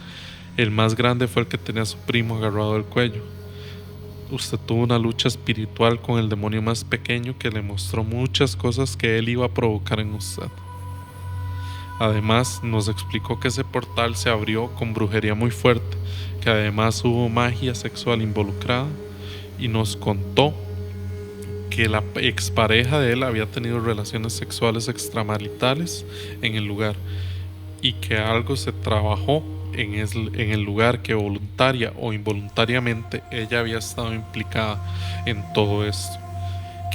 El más grande fue el que tenía a su primo agarrado del cuello. Usted tuvo una lucha espiritual con el demonio más pequeño que le mostró muchas cosas que él iba a provocar en usted. Además, nos explicó que ese portal se abrió con brujería muy fuerte, que además hubo magia sexual involucrada, y nos contó que la expareja de él había tenido relaciones sexuales extramaritales en el lugar y que algo se trabajó en el lugar, que voluntaria o involuntariamente ella había estado implicada en todo esto,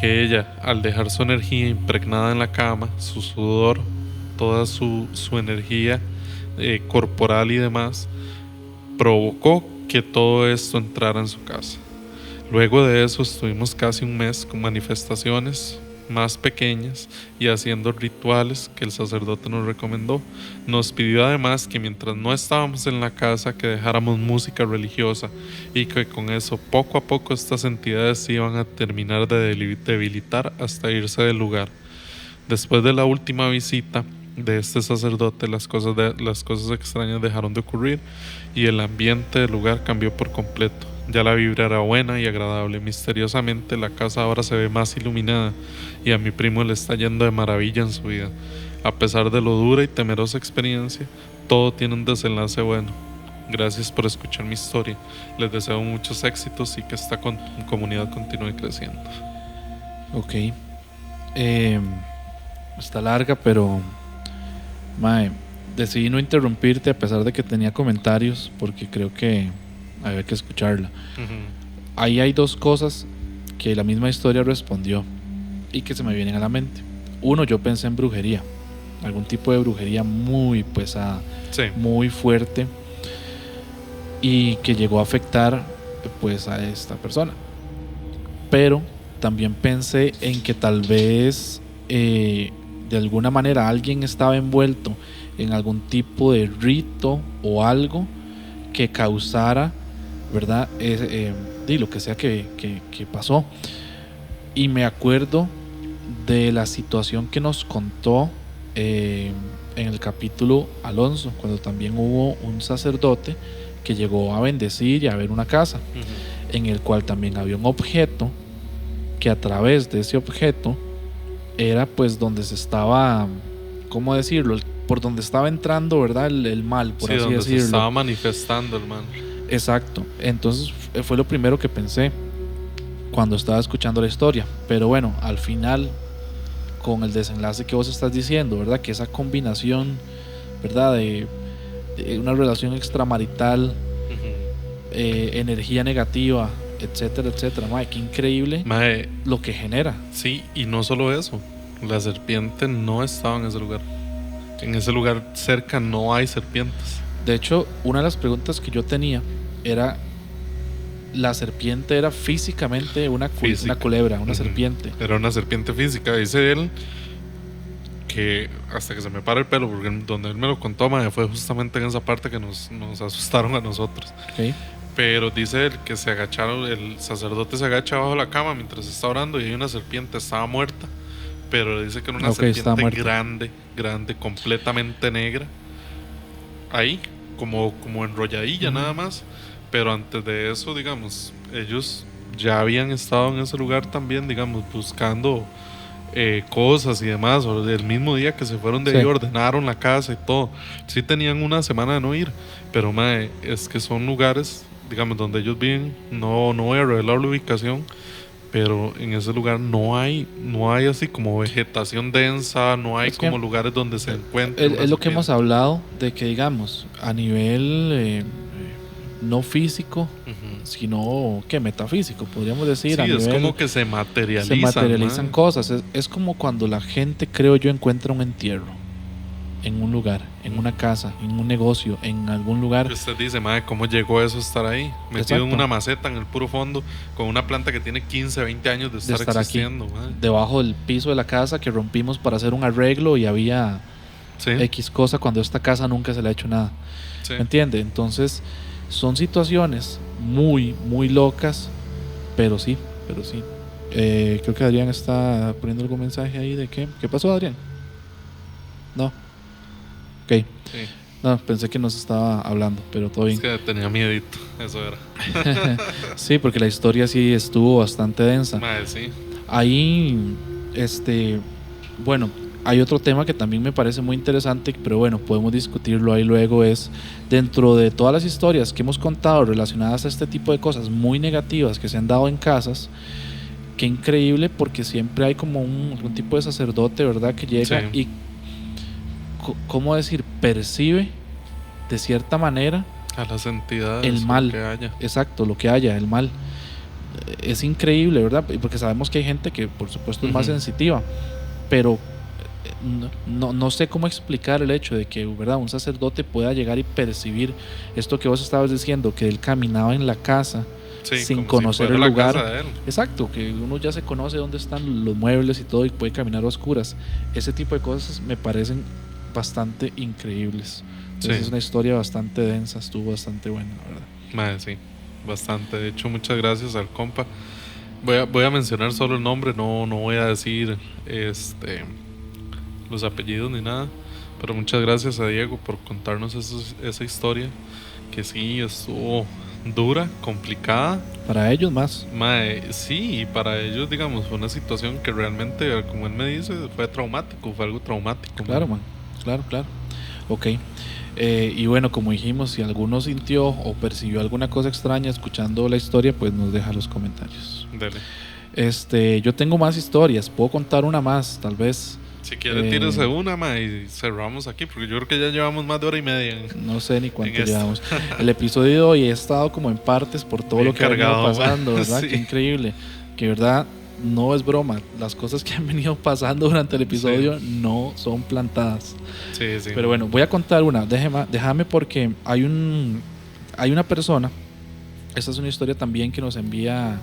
que ella, al dejar su energía impregnada en la cama, su sudor, toda su energía corporal y demás, provocó que todo esto entrara en su casa. Luego de eso estuvimos casi un mes con manifestaciones más pequeñas y haciendo rituales que el sacerdote nos recomendó. Nos pidió además que mientras no estábamos en la casa, que dejáramos música religiosa y que con eso poco a poco estas entidades se iban a terminar de debilitar hasta irse del lugar. Después de la última visita de este sacerdote, las cosas extrañas dejaron de ocurrir y el ambiente del lugar cambió por completo. Ya la vibra era buena y agradable. Misteriosamente la casa ahora se ve más iluminada y a mi primo le está yendo de maravilla en su vida. A pesar de lo dura y temerosa experiencia, todo tiene un desenlace bueno. Gracias por escuchar mi historia. Les deseo muchos éxitos y que esta comunidad continúe creciendo. Ok. Está larga, pero decidí no interrumpirte a pesar de que tenía comentarios, porque creo que había que escucharla. Ahí hay 2 cosas que la misma historia respondió y que se me vienen a la mente. Uno, yo pensé en brujería, algún tipo de brujería muy pesada, sí, muy fuerte, y que llegó a afectar pues a esta persona. Pero también pensé en que tal vez de alguna manera alguien estaba envuelto en algún tipo de rito o algo que causara, ¿verdad? Lo que sea que pasó. Y me acuerdo de la situación que nos contó en el capítulo Alonso, cuando también hubo un sacerdote que llegó a bendecir y a ver una casa, en el cual también había un objeto que a través de ese objeto era pues donde se estaba, ¿cómo decirlo? Por donde estaba entrando, ¿verdad? El mal, por Sí, así donde decirlo. se estaba manifestando el mal. Exacto. Entonces fue lo primero que pensé cuando estaba escuchando la historia. Pero bueno, al final, con el desenlace que vos estás diciendo, ¿verdad? Que esa combinación, ¿verdad? De una relación extramarital, energía negativa, etcétera, etcétera. Mae, qué increíble Mae, lo que genera. sí, y no solo eso. La serpiente no estaba en ese lugar. En ese lugar cerca no hay serpientes. De hecho, una de las preguntas que yo tenía era: ¿la serpiente era físicamente una culebra, una serpiente? Era una serpiente física. Dice él que hasta que se me para el pelo, porque donde él me lo contó, mae, fue justamente en esa parte que nos asustaron a nosotros. Okay. Pero dice él que se agacharon, el sacerdote se agacha bajo la cama mientras está orando y hay una serpiente, estaba muerta, pero dice que era una serpiente grande, completamente negra, ahí, como enrolladilla nada más. Pero antes de eso, digamos, ellos ya habían estado en ese lugar también, digamos, buscando cosas y demás. O el mismo día que se fueron de ahí, ordenaron la casa y todo. Sí tenían una semana de no ir, pero mae, es que son lugares, digamos, donde ellos viven. No voy a revelar la ubicación, pero en ese lugar no hay así como vegetación densa, no hay como lugares donde se encuentren. Es lo que hemos hablado, de que digamos, a nivel no físico, sino que metafísico, podríamos decir. Sí, es como que se materializan. Se materializan cosas. Es como cuando la gente, creo yo, encuentra un entierro en un lugar, en una casa, en un negocio, en algún lugar. Y usted dice, madre, ¿cómo llegó eso a estar ahí? Metido en una maceta en el puro fondo, con una planta que tiene 15, 20 años de estar existiendo. Aquí, debajo del piso de la casa que rompimos para hacer un arreglo y había X cosa cuando esta casa nunca se le ha hecho nada. ¿Me entiende? Entonces, son situaciones muy, muy locas, pero sí. Creo que Adrián está poniendo algún mensaje ahí de qué. ¿Qué pasó, Adrián? No. Ok. Sí. No, pensé que nos estaba hablando, pero todo bien. Es que tenía miedito, eso era. Sí, porque la historia sí estuvo bastante densa. Madre, sí. Ahí, bueno, hay otro tema que también me parece muy interesante, pero bueno, podemos discutirlo ahí luego. Es dentro de todas las historias que hemos contado relacionadas a este tipo de cosas muy negativas que se han dado en casas. Qué increíble, porque siempre hay como algún tipo de sacerdote, ¿verdad? Que llega y, ¿cómo decir? Percibe de cierta manera a las entidades, el mal. Lo que haya. Exacto, lo que haya, el mal. Es increíble, ¿verdad? Porque sabemos que hay gente que por supuesto es más sensitiva, pero no sé cómo explicar el hecho de que, ¿verdad?, un sacerdote pueda llegar y percibir esto que vos estabas diciendo, que él caminaba en la casa sin conocer el lugar. Exacto, que uno ya se conoce dónde están los muebles y todo y puede caminar a oscuras. Ese tipo de cosas me parecen bastante increíbles. Entonces es una historia bastante densa, estuvo bastante buena, la verdad. Madre, sí, bastante. De hecho, muchas gracias al compa. Voy a mencionar solo el nombre, no voy a decir los apellidos ni nada, pero muchas gracias a Diego por contarnos esa historia, que sí estuvo dura, complicada. Para ellos más. Sí, y para ellos, digamos, fue una situación que realmente, como él me dice, fue algo traumático. Claro, man. Claro. Ok. Y bueno, como dijimos, si alguno sintió o percibió alguna cosa extraña escuchando la historia, pues nos deja los comentarios. Dele. Yo tengo más historias, puedo contar una más, tal vez. Si quiere, tírese una, y cerramos aquí, porque yo creo que ya llevamos más de hora y media. No sé ni cuánto llevamos. El episodio de hoy he estado como en partes por todo lo que ha venido pasando, ¿verdad? Sí. Qué increíble. Que verdad, no es broma. Las cosas que han venido pasando durante el episodio no son plantadas. Sí. Pero bueno, voy a contar una. Déjame porque hay una persona. Esta es una historia también que nos envía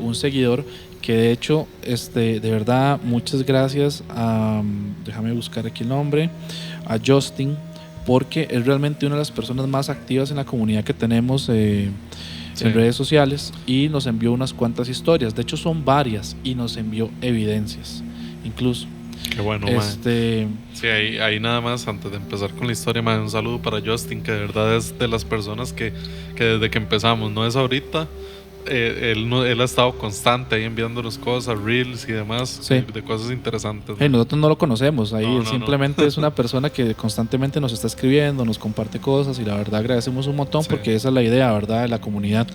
un seguidor, que de hecho, de verdad, muchas gracias a, déjame buscar aquí el nombre, a Justin, porque es realmente una de las personas más activas en la comunidad que tenemos en redes sociales, y nos envió unas cuantas historias. De hecho son varias, y nos envió evidencias incluso. Qué bueno, Sí, ahí nada más, antes de empezar con la historia, un saludo para Justin, que de verdad es de las personas que desde que empezamos, no es ahorita, él ha estado constante ahí enviándonos cosas, reels y demás, Sí. de cosas interesantes. Hey, nosotros no lo conocemos, ahí No, él no, simplemente es una persona que constantemente nos está escribiendo, nos comparte cosas y la verdad agradecemos un montón Sí. porque esa es la idea, ¿verdad? De la comunidad,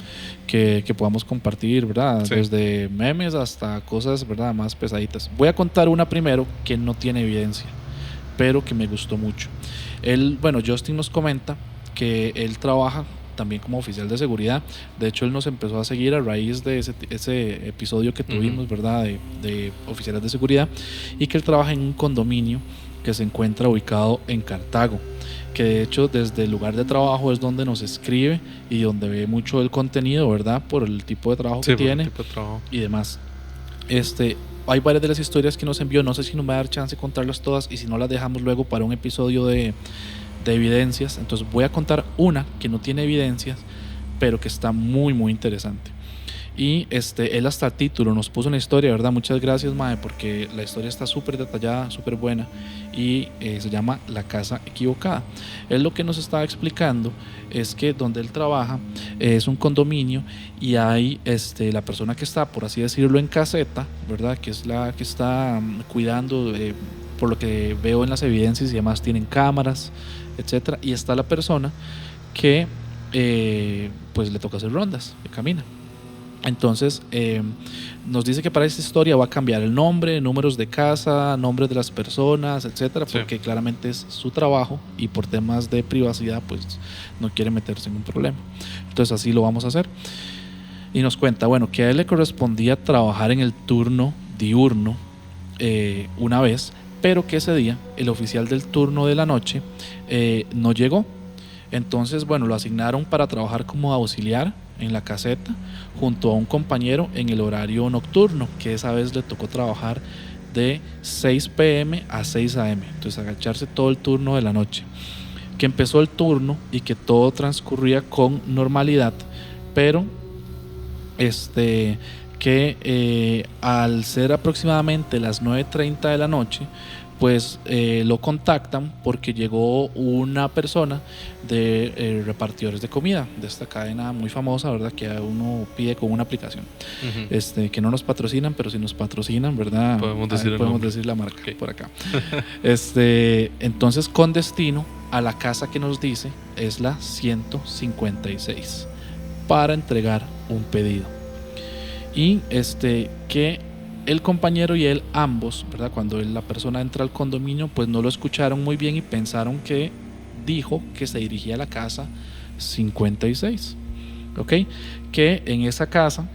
que podamos compartir, ¿verdad? Sí. Desde memes hasta cosas, ¿verdad? Más pesaditas. Voy a contar una primero que no tiene evidencia, pero que me gustó mucho. Justin nos comenta que él trabaja también como oficial de seguridad. De hecho, él nos empezó a seguir a raíz de ese episodio que tuvimos, ¿verdad? De oficiales de seguridad, y que él trabaja en un condominio que se encuentra ubicado en Cartago, que de hecho desde el lugar de trabajo es donde nos escribe y donde ve mucho el contenido, ¿verdad? Por el tipo de trabajo que tiene tipo de trabajo y demás. Hay varias de las historias que nos envió, no sé si nos va a dar chance de contarlas todas y si no las dejamos luego para un episodio de evidencias. Entonces voy a contar una que no tiene evidencias, pero que está muy muy interesante. Y él hasta el título nos puso una historia, ¿verdad? Muchas gracias, Mae, porque la historia está súper detallada, súper buena, y se llama La Casa Equivocada. Él lo que nos estaba explicando es que donde él trabaja es un condominio y hay la persona que está, por así decirlo, en caseta, ¿verdad? Que es la que está cuidando, por lo que veo en las evidencias y demás, tienen cámaras, etcétera, y está la persona que pues le toca hacer rondas, que camina. Entonces nos dice que para esta historia va a cambiar el nombre, números de casa, nombres de las personas, etcétera, porque claramente es su trabajo y por temas de privacidad pues no quiere meterse en un problema. Entonces así lo vamos a hacer. Y nos cuenta, bueno, que a él le correspondía trabajar en el turno diurno una vez, pero que ese día el oficial del turno de la noche no llegó. Entonces, bueno, lo asignaron para trabajar como auxiliar en la caseta junto a un compañero en el horario nocturno, que esa vez le tocó trabajar de 6 p.m. a 6 a.m. Entonces agacharse todo el turno de la noche. Que empezó el turno y que todo transcurría con normalidad, pero al ser aproximadamente las 9:30 de la noche, pues lo contactan porque llegó una persona de repartidores de comida, de esta cadena muy famosa, ¿verdad? Que uno pide con una aplicación. Que no nos patrocinan, pero si nos patrocinan, ¿verdad? Podemos decir la marca por acá. Entonces, con destino a la casa que nos dice es la 156 para entregar un pedido. Y que el compañero y él ambos, ¿verdad? Cuando la persona entra al condominio, pues no lo escucharon muy bien y pensaron que dijo que se dirigía a la casa 56, ¿ok? Que en esa casa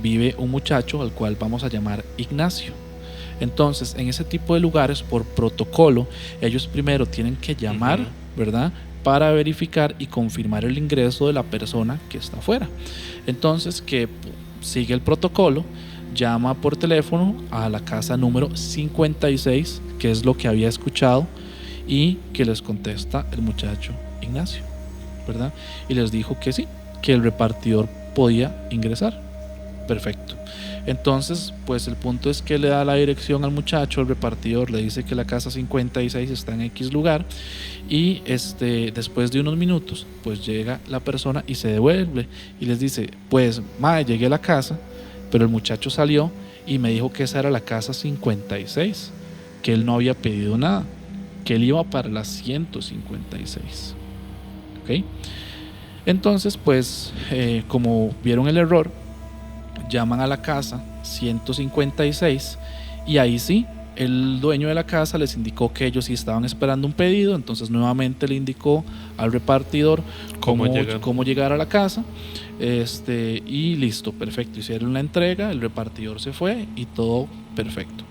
vive un muchacho al cual vamos a llamar Ignacio. Entonces, en ese tipo de lugares, por protocolo, ellos primero tienen que llamar, ¿verdad? Para verificar y confirmar el ingreso de la persona que está afuera. Entonces, que sigue el protocolo, llama por teléfono a la casa número 56, que es lo que había escuchado, y que les contesta el muchacho Ignacio, ¿verdad? Y les dijo que sí, que el repartidor podía ingresar. Perfecto. Entonces, pues el punto es que le da la dirección al muchacho, el repartidor le dice que la casa 56 está en X lugar, y después de unos minutos, pues llega la persona y se devuelve y les dice, pues, mae, llegué a la casa, pero el muchacho salió y me dijo que esa era la casa 56, que él no había pedido nada, que él iba para la 156. ¿Ok? Entonces, pues, como vieron el error, llaman a la casa 156 y ahí sí, el dueño de la casa les indicó que ellos sí estaban esperando un pedido. Entonces nuevamente le indicó al repartidor cómo llegar a la casa, y listo, perfecto, hicieron la entrega, el repartidor se fue y todo perfecto.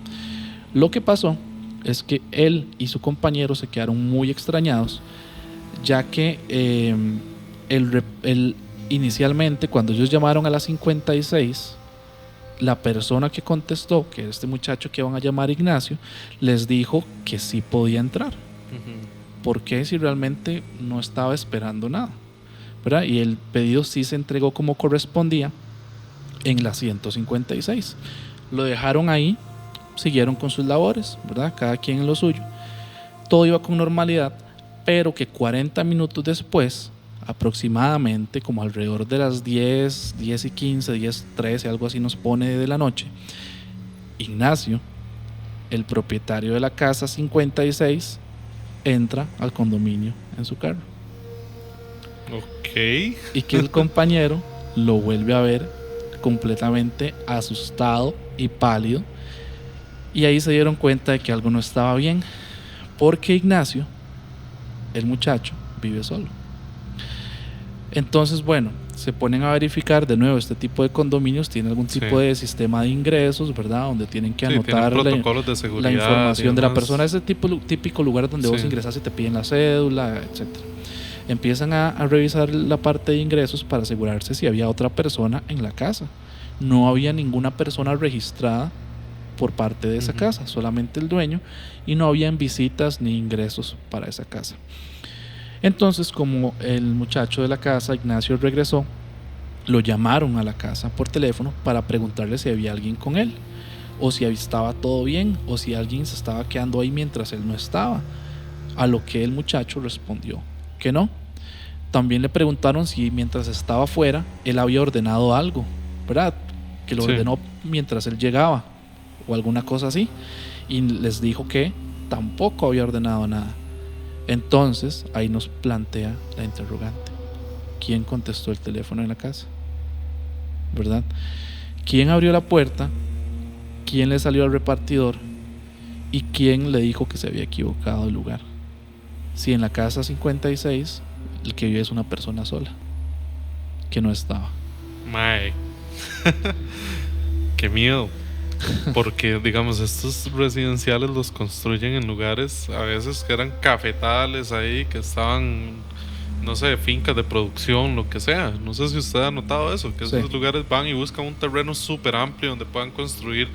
Lo que pasó es que él y su compañero se quedaron muy extrañados, ya que inicialmente, cuando ellos llamaron a la 56, la persona que contestó, que este muchacho que van a llamar Ignacio, les dijo que sí podía entrar. ¿Por qué? Si realmente no estaba esperando nada, ¿verdad? Y el pedido sí se entregó como correspondía en la 156. Lo dejaron ahí, siguieron con sus labores, ¿verdad? Cada quien en lo suyo. Todo iba con normalidad, pero que 40 minutos después aproximadamente como alrededor de las 10:15, 10:13, algo así nos pone de la noche, Ignacio, el propietario de la casa 56, entra al condominio en su carro. Ok. Y que el compañero lo vuelve a ver completamente asustado y pálido. Y ahí se dieron cuenta de que algo no estaba bien, porque Ignacio, el muchacho, vive solo. Entonces, bueno, se ponen a verificar de nuevo. Este tipo de condominios tiene algún tipo de sistema de ingresos, ¿verdad? Donde tienen que anotar protocolos de seguridad, la información de la persona. Ese típico lugar donde vos ingresas y te piden la cédula, etc. Empiezan a revisar la parte de ingresos para asegurarse si había otra persona en la casa. No había ninguna persona registrada por parte de esa casa, solamente el dueño, y no habían visitas ni ingresos para esa casa. Entonces, como el muchacho de la casa, Ignacio, regresó, lo llamaron a la casa por teléfono para preguntarle si había alguien con él, o si estaba todo bien, o si alguien se estaba quedando ahí mientras él no estaba. A lo que el muchacho respondió que no. También le preguntaron si mientras estaba afuera él había ordenado algo, ¿verdad? Que lo ordenó mientras él llegaba o alguna cosa así, y les dijo que tampoco había ordenado nada. Entonces ahí nos plantea la interrogante: ¿quién contestó el teléfono en la casa? ¿Verdad? ¿Quién abrió la puerta? ¿Quién le salió al repartidor? ¿Y quién le dijo que se había equivocado de lugar? Si en la casa 56 el que vive es una persona sola, que no estaba. Mae. Qué miedo. Porque, digamos, estos residenciales los construyen en lugares a veces que eran cafetales ahí, que estaban, no sé, fincas de producción, lo que sea. No sé si usted ha notado eso, que esos lugares van y buscan un terreno súper amplio donde puedan construir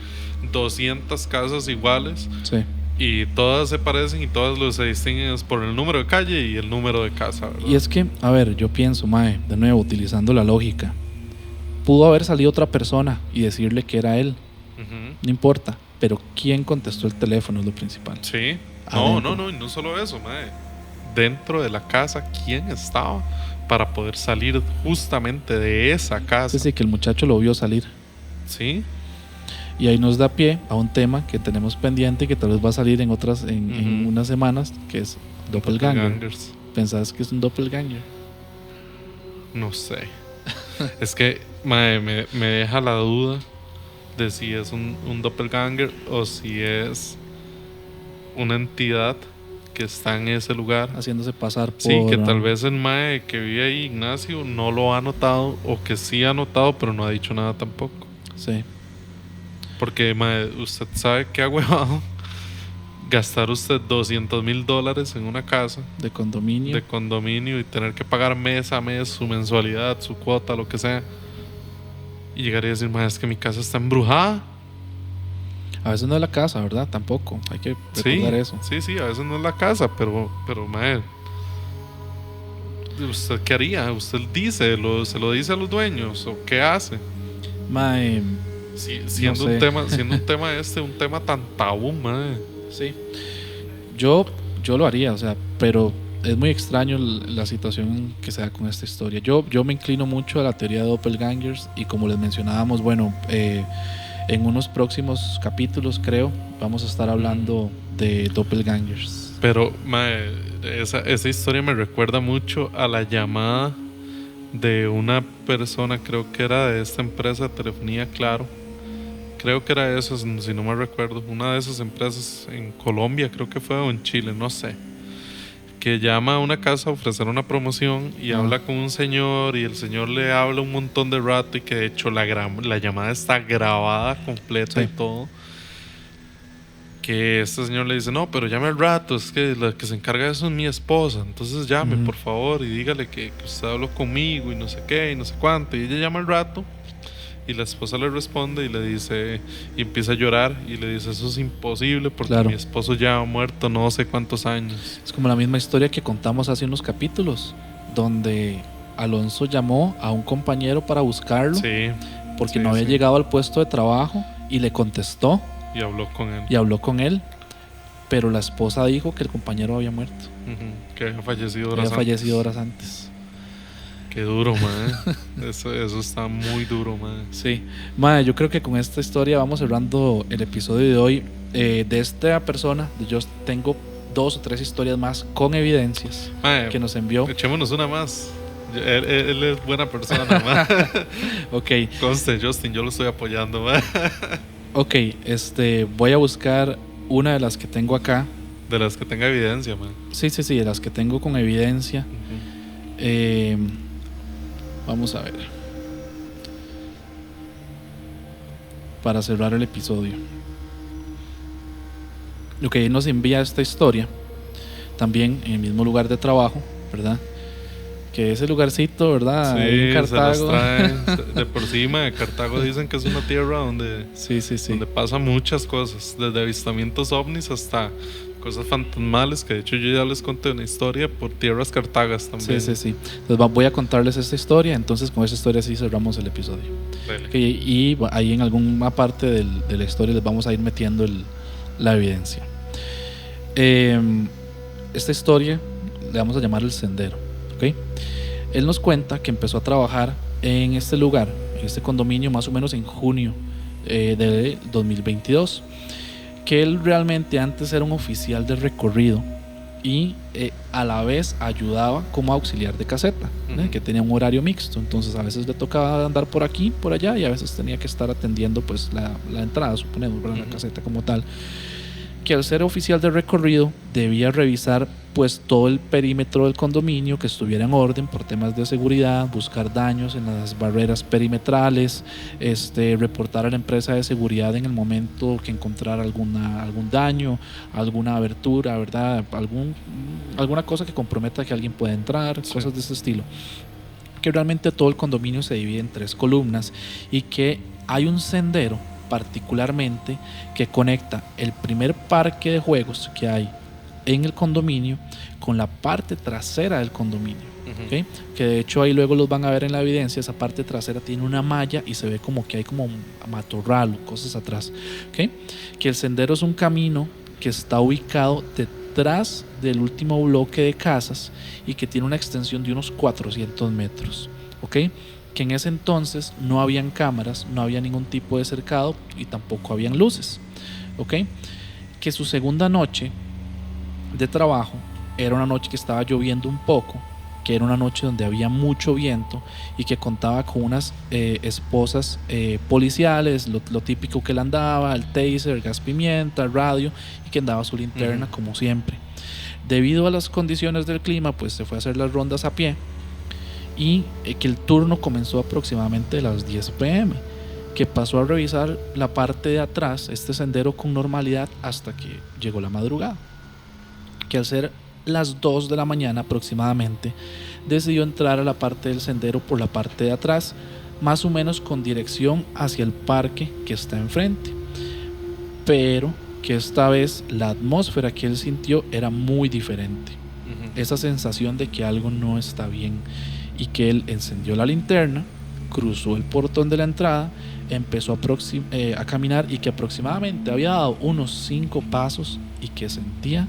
200 casas iguales. Sí. Y todas se parecen y todas se distinguen por el número de calle y el número de casa, ¿verdad? Y es que, a ver, yo pienso, mae, de nuevo, utilizando la lógica, pudo haber salido otra persona y decirle que era él. No importa, pero ¿quién contestó el teléfono es lo principal? Sí. No, y no solo eso, mae. Dentro de la casa, ¿quién estaba para poder salir justamente de esa casa? Sí, que el muchacho lo vio salir. Sí. Y ahí nos da pie a un tema que tenemos pendiente y que tal vez va a salir en unas semanas, que es doppelganger. ¿Pensás que es un doppelganger? No sé. Es que, mae, me deja la duda de si es un doppelganger o si es una entidad que está en ese lugar haciéndose pasar por... Sí, que tal vez el mae que vive ahí, Ignacio, no lo ha notado, o que sí ha notado pero no ha dicho nada tampoco. Sí. Porque, mae, usted sabe que ha huevado gastar usted $200,000 en una casa de condominio y tener que pagar mes a mes su mensualidad, su cuota, lo que sea, y llegar y decir, mae, es que mi casa está embrujada. A veces no es la casa, ¿verdad? Tampoco, hay que recordar eso. Sí, a veces no es la casa, pero mae, ¿usted qué haría? ¿Usted se lo dice a los dueños o qué hace? Mae, siendo un tema tan tabú, mae. Sí. Yo lo haría, o sea, pero es muy extraño la situación que se da con esta historia. Yo me inclino mucho a la teoría de doppelgangers, y como les mencionábamos, bueno, en unos próximos capítulos, creo, vamos a estar hablando de doppelgangers. Pero, mae, esa historia me recuerda mucho a la llamada de una persona, creo que era de esta empresa de telefonía Claro. Creo que era eso, si no me recuerdo. Una de esas empresas en Colombia, creo que fue, o en Chile, no sé. Que llama a una casa a ofrecer una promoción y habla con un señor, y el señor le habla un montón de rato, y que de hecho la llamada está grabada completa y todo. Que este señor le dice, no, pero llame al rato, es que la que se encarga de eso es mi esposa, entonces llame por favor y dígale que usted habló conmigo y no sé qué y no sé cuánto. Y ella llama al rato y la esposa le responde y le dice, y empieza a llorar y le dice, eso es imposible porque mi esposo ya ha muerto no sé cuántos años. Es como la misma historia que contamos hace unos capítulos, donde Alonso llamó a un compañero para buscarlo, porque no había llegado al puesto de trabajo, y le contestó y habló con él, pero la esposa dijo que el compañero había muerto, que había fallecido horas antes. Qué duro, mae. Eso está muy duro, mae. Sí, mae, yo creo que con esta historia vamos cerrando el episodio de hoy. De esta persona, yo tengo 2 o 3 historias más con evidencias Mae, que nos envió. echémonos una más. Él es buena persona, mae. Ok, Conste, Justin, yo lo estoy apoyando, mae. ok, voy a buscar una de las que tengo acá. De las que tenga evidencia, mae. Sí, de las que tengo con evidencia. Vamos a ver. Para cerrar el episodio. Ok, él nos envía esta historia. También en el mismo lugar de trabajo, ¿verdad? Que ese lugarcito, ¿verdad? Sí, Ahí en Cartago. se los traen. De por cima de Cartago dicen que es una tierra donde, Sí. donde pasan muchas cosas. Desde avistamientos ovnis hasta cosas fantasmales. Que de hecho yo ya les conté una historia por tierras cartagas también. Sí. Entonces voy a contarles esta historia. Entonces con esa historia sí cerramos el episodio. Dale. Okay, y ahí en alguna parte de la historia les vamos a ir metiendo la evidencia. Esta historia le vamos a llamar El Sendero. ¿Okay? Él nos cuenta que empezó a trabajar en este lugar, en este condominio, más o menos en junio de 2022. Que él realmente antes era un oficial de recorrido y a la vez ayudaba como auxiliar de caseta, que tenía un horario mixto. Entonces a veces le tocaba andar por aquí, por allá, y a veces tenía que estar atendiendo pues la entrada, suponemos, para la caseta como tal. Que al ser oficial de recorrido debía revisar pues todo el perímetro del condominio, que estuviera en orden por temas de seguridad, buscar daños en las barreras perimetrales, reportar a la empresa de seguridad en el momento que encontrara algún daño, alguna abertura, ¿verdad? Alguna cosa que comprometa que alguien pueda entrar, sí. Cosas de ese estilo. Que realmente todo el condominio se divide en 3 columnas y que hay un sendero particularmente que conecta el primer parque de juegos que hay en el condominio con la parte trasera del condominio. ¿Okay? Que de hecho ahí luego los van a ver en la evidencia. Esa parte trasera tiene una malla y se ve como que hay como un matorral o cosas atrás. ¿Okay? Que el sendero es un camino que está ubicado detrás del último bloque de casas y que tiene una extensión de unos 400 metros. ¿Okay? Que en ese entonces no habían cámaras, no había ningún tipo de cercado y tampoco habían luces. ¿Okay? Que su segunda noche de trabajo era una noche que estaba lloviendo un poco, que era una noche donde había mucho viento y que contaba con unas esposas policiales, lo típico que él andaba, el taser, el gas pimienta, el radio, y que andaba su linterna como siempre. Debido a las condiciones del clima, pues se fue a hacer las rondas a pie y que el turno comenzó aproximadamente a las 10 p.m., que pasó a revisar la parte de atrás, este sendero con normalidad hasta que llegó la madrugada. Que al ser las 2 de la mañana aproximadamente, decidió entrar a la parte del sendero por la parte de atrás, más o menos con dirección hacia el parque que está enfrente. Pero que esta vez la atmósfera que él sintió era muy diferente. Esa sensación de que algo no está bien, y que él encendió la linterna, cruzó el portón de la entrada, empezó a caminar, y que aproximadamente había dado unos 5 pasos y que sentía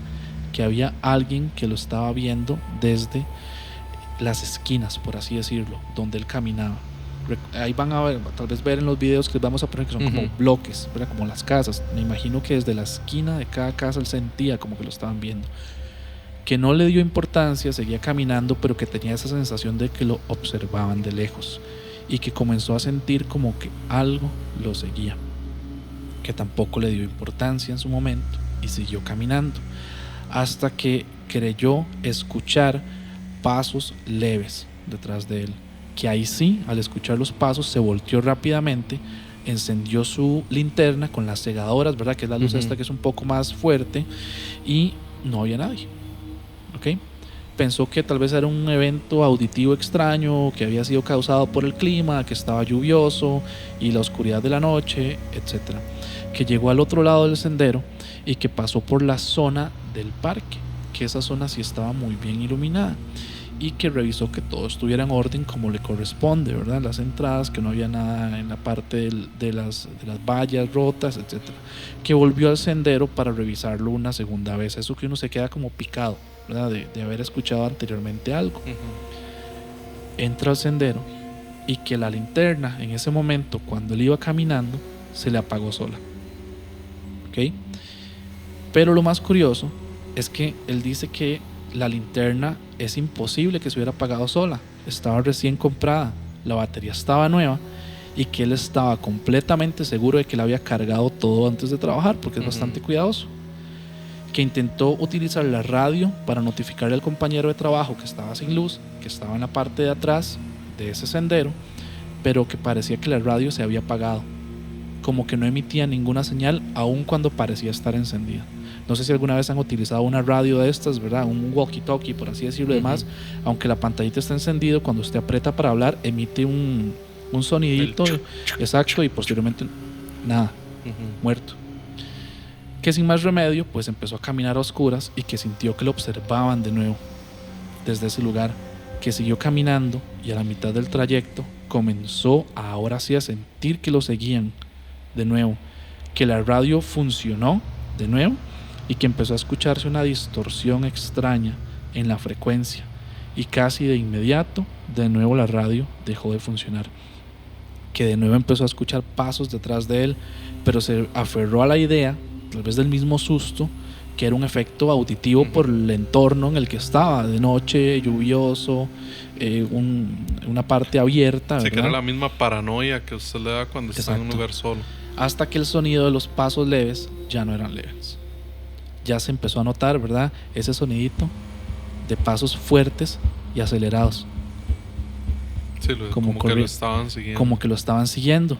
que había alguien que lo estaba viendo desde las esquinas, por así decirlo, donde él caminaba. Ahí van a ver, tal vez ver en los videos que les vamos a poner, que son como bloques, ¿verdad? Como las casas. Me imagino que desde la esquina de cada casa él sentía como que lo estaban viendo. Que no le dio importancia, seguía caminando, pero que tenía esa sensación de que lo observaban de lejos y que comenzó a sentir como que algo lo seguía. Que tampoco le dio importancia en su momento y siguió caminando, hasta que creyó escuchar pasos leves detrás de él. Que ahí sí, al escuchar los pasos, se volteó rápidamente, encendió su linterna con las cegadoras, ¿verdad? Que es la luz esta que es un poco más fuerte, y no había nadie. ¿Okay? Pensó que tal vez era un evento auditivo extraño que había sido causado por el clima, que estaba lluvioso y la oscuridad de la noche, etc. Que llegó al otro lado del sendero y que pasó por la zona del parque, que esa zona sí estaba muy bien iluminada, y que revisó que todo estuviera en orden como le corresponde, ¿verdad? Las entradas, que no había nada en la parte de las vallas rotas, etc. Que volvió al sendero para revisarlo una segunda vez. Eso que uno se queda como picado, ¿verdad? De haber escuchado anteriormente algo. entra al sendero y que la linterna en ese momento, cuando él iba caminando, se le apagó sola. ¿Ok? Pero lo más curioso es que él dice que la linterna es imposible que se hubiera apagado sola. Estaba recién comprada, la batería estaba nueva y que él estaba completamente seguro de que la había cargado todo antes de trabajar, porque es bastante cuidadoso. Que intentó utilizar la radio para notificarle al compañero de trabajo que estaba sin luz, que estaba en la parte de atrás de ese sendero, pero que parecía que la radio se había apagado, como que no emitía ninguna señal aun cuando parecía estar encendida. No sé si alguna vez han utilizado una radio de estas, ¿verdad? Un walkie-talkie, por así decirlo. Demás, aunque la pantallita está encendida, cuando usted aprieta para hablar, emite un sonidito, exacto, y posteriormente nada, muerto. Que sin más remedio, pues empezó a caminar a oscuras y que sintió que lo observaban de nuevo desde ese lugar, que siguió caminando y a la mitad del trayecto comenzó ahora sí a sentir que lo seguían de nuevo, que la radio funcionó de nuevo y que empezó a escucharse una distorsión extraña en la frecuencia y casi de inmediato de nuevo la radio dejó de funcionar, que de nuevo empezó a escuchar pasos detrás de él, pero se aferró a la idea, tal vez del mismo susto, que era un efecto auditivo por el entorno en el que estaba, de noche, lluvioso, una parte abierta. Sí, que era la misma paranoia que usted le da cuando está en un lugar solo. Hasta que el sonido de los pasos leves ya no eran leves. Ya se empezó a notar, ¿verdad? Ese sonidito de pasos fuertes y acelerados. Sí, como que lo estaban siguiendo. Como que lo estaban siguiendo.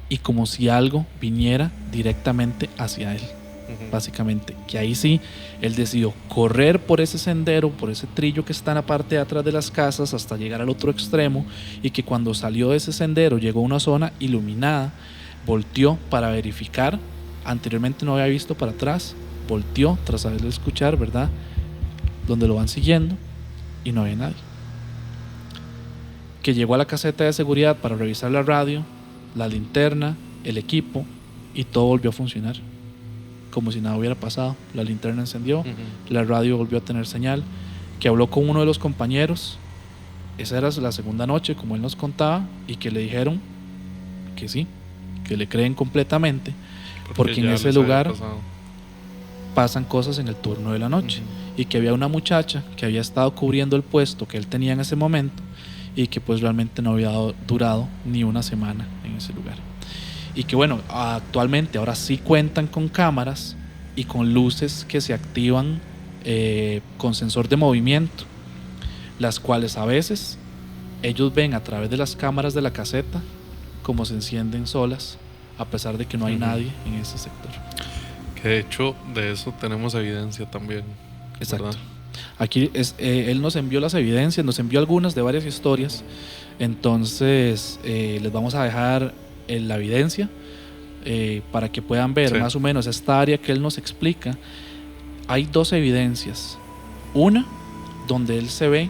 Y como si algo viniera directamente hacia él. Básicamente, que ahí sí, él decidió correr por ese sendero, por ese trillo que está en la parte de atrás de las casas hasta llegar al otro extremo, y que cuando salió de ese sendero llegó a una zona iluminada, volteó para verificar, anteriormente no había visto para atrás, volteó tras haberle escuchar, ¿verdad? Donde lo van siguiendo y no había nadie. Que llegó a la caseta de seguridad para revisar la radio, la linterna, el equipo, y todo volvió a funcionar como si nada hubiera pasado. La linterna encendió, la radio volvió a tener señal, que habló con uno de los compañeros, esa era la segunda noche como él nos contaba, y que le dijeron que sí, que le creen completamente, porque en ese lugar pasan cosas en el turno de la noche, y que había una muchacha que había estado cubriendo el puesto que él tenía en ese momento, y que pues realmente no había durado ni una semana en ese lugar. Y que bueno, actualmente ahora sí cuentan con cámaras y con luces que se activan con sensor de movimiento, las cuales a veces ellos ven a través de las cámaras de la caseta como se encienden solas, a pesar de que no hay nadie en ese sector. Que de hecho de eso tenemos evidencia también. Exacto. ¿Verdad? Aquí él nos envió las evidencias, nos envió algunas de varias historias. Entonces les vamos a dejar la evidencia para que puedan ver más o menos esta área que él nos explica. Hay dos evidencias. Una donde él se ve,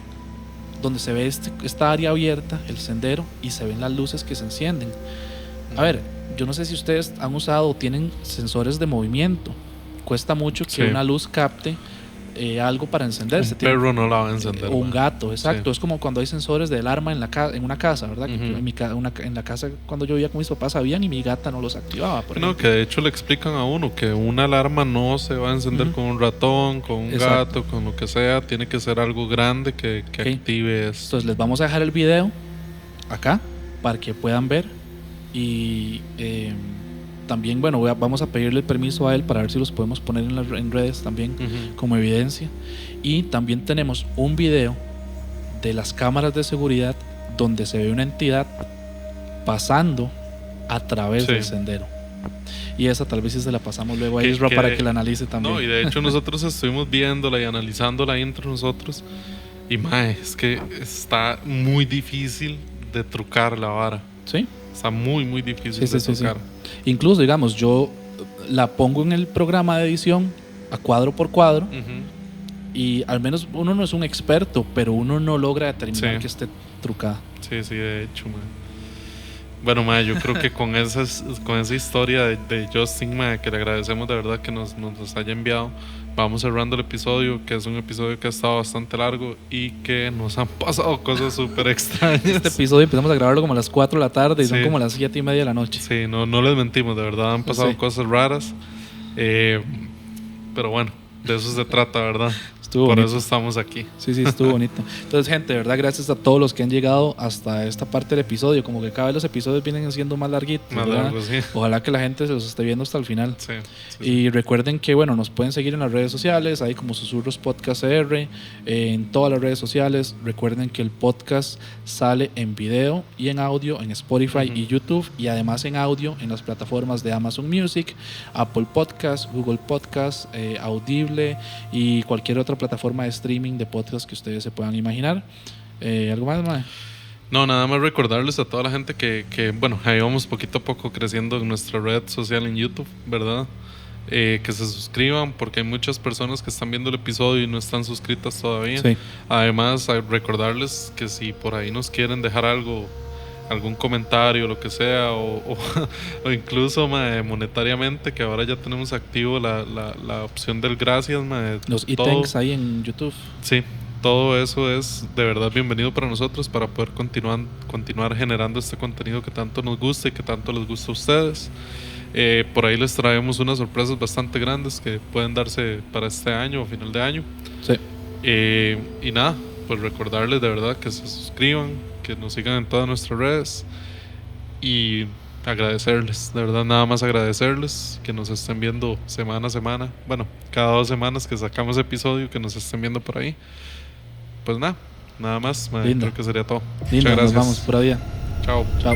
donde se ve esta área abierta, el sendero, y se ven las luces que se encienden. A ver, yo no sé si ustedes han usado o tienen sensores de movimiento. Cuesta mucho que una luz capte algo para encenderse. Un perro no la va a encender. O un gato, exacto. Es como cuando hay sensores de alarma en una casa, ¿verdad? En la casa cuando yo vivía con mis papás habían, y mi gata no los activaba. Que de hecho le explican a uno que una alarma no se va a encender con un ratón, con un gato, con lo que sea. Tiene que ser algo grande que active eso. Entonces les vamos a dejar el video acá para que puedan ver. Y también, bueno, vamos a pedirle el permiso a él para ver si los podemos poner en redes también como evidencia. Y también tenemos un video de las cámaras de seguridad donde se ve una entidad pasando a través del sendero. Y esa tal vez si se la pasamos luego a Isra para que la analice también. No, y de hecho nosotros estuvimos viéndola y analizándola ahí entre nosotros. Y es que está muy difícil de trucar la vara. Sí. Está muy, muy difícil de trucar. Sí. Incluso, digamos, yo la pongo en el programa de edición a cuadro por cuadro, y al menos uno no es un experto, pero uno no logra determinar que esté trucada. Sí, de hecho, man. Bueno, mae, yo creo que con esa historia de Justin, mae, que le agradecemos de verdad que nos haya enviado, vamos cerrando el episodio, que es un episodio que ha estado bastante largo y que nos han pasado cosas súper extrañas. Este episodio empezamos a grabarlo como a las 4 de la tarde y son Sí. como las 7:30 de la noche. Sí, no les mentimos, de verdad han pasado Sí. cosas raras. Pero bueno, de eso se trata, ¿verdad? Estuvo Por bonito. eso estamos aquí. Sí, estuvo bonito. Entonces, gente, de verdad, gracias a todos los que han llegado hasta esta parte del episodio. Como que cada vez los episodios vienen siendo más larguitos, Más ¿verdad? largo, sí. Ojalá que la gente se los esté viendo hasta el final. Sí, Y recuerden que, bueno, nos pueden seguir en las redes sociales, ahí como Susurros Podcast CR, en todas las redes sociales. Recuerden que el podcast sale en video y en audio en Spotify y YouTube, y además en audio en las plataformas de Amazon Music, Apple Podcast, Google Podcast, Audible y cualquier otra plataforma de streaming de podcast que ustedes se puedan imaginar. ¿Algo más, mae? No, nada más recordarles a toda la gente que bueno, ahí vamos poquito a poco creciendo en nuestra red social en YouTube, ¿verdad? Que se suscriban porque hay muchas personas que están viendo el episodio y no están suscritas todavía. Sí. Además, recordarles que si por ahí nos quieren dejar algo, algún comentario, lo que sea, o incluso monetariamente, que ahora ya tenemos activo la opción del gracias, Los todo. e-thanks ahí en YouTube. Sí, todo eso es de verdad bienvenido para nosotros, para poder continuar generando este contenido que tanto nos gusta y que tanto les gusta a ustedes. Por ahí les traemos unas sorpresas bastante grandes que pueden darse para este año o final de año. Sí. Y nada, pues recordarles de verdad que se suscriban, que nos sigan en todas nuestras redes y agradecerles, de verdad nada más agradecerles que nos estén viendo semana a semana, bueno, cada 2 semanas que sacamos episodio, que nos estén viendo por ahí. Pues nada más, Lindo. creo que sería todo. Lindo, Muchas gracias. nos vamos, pura vida. Chao. Chao.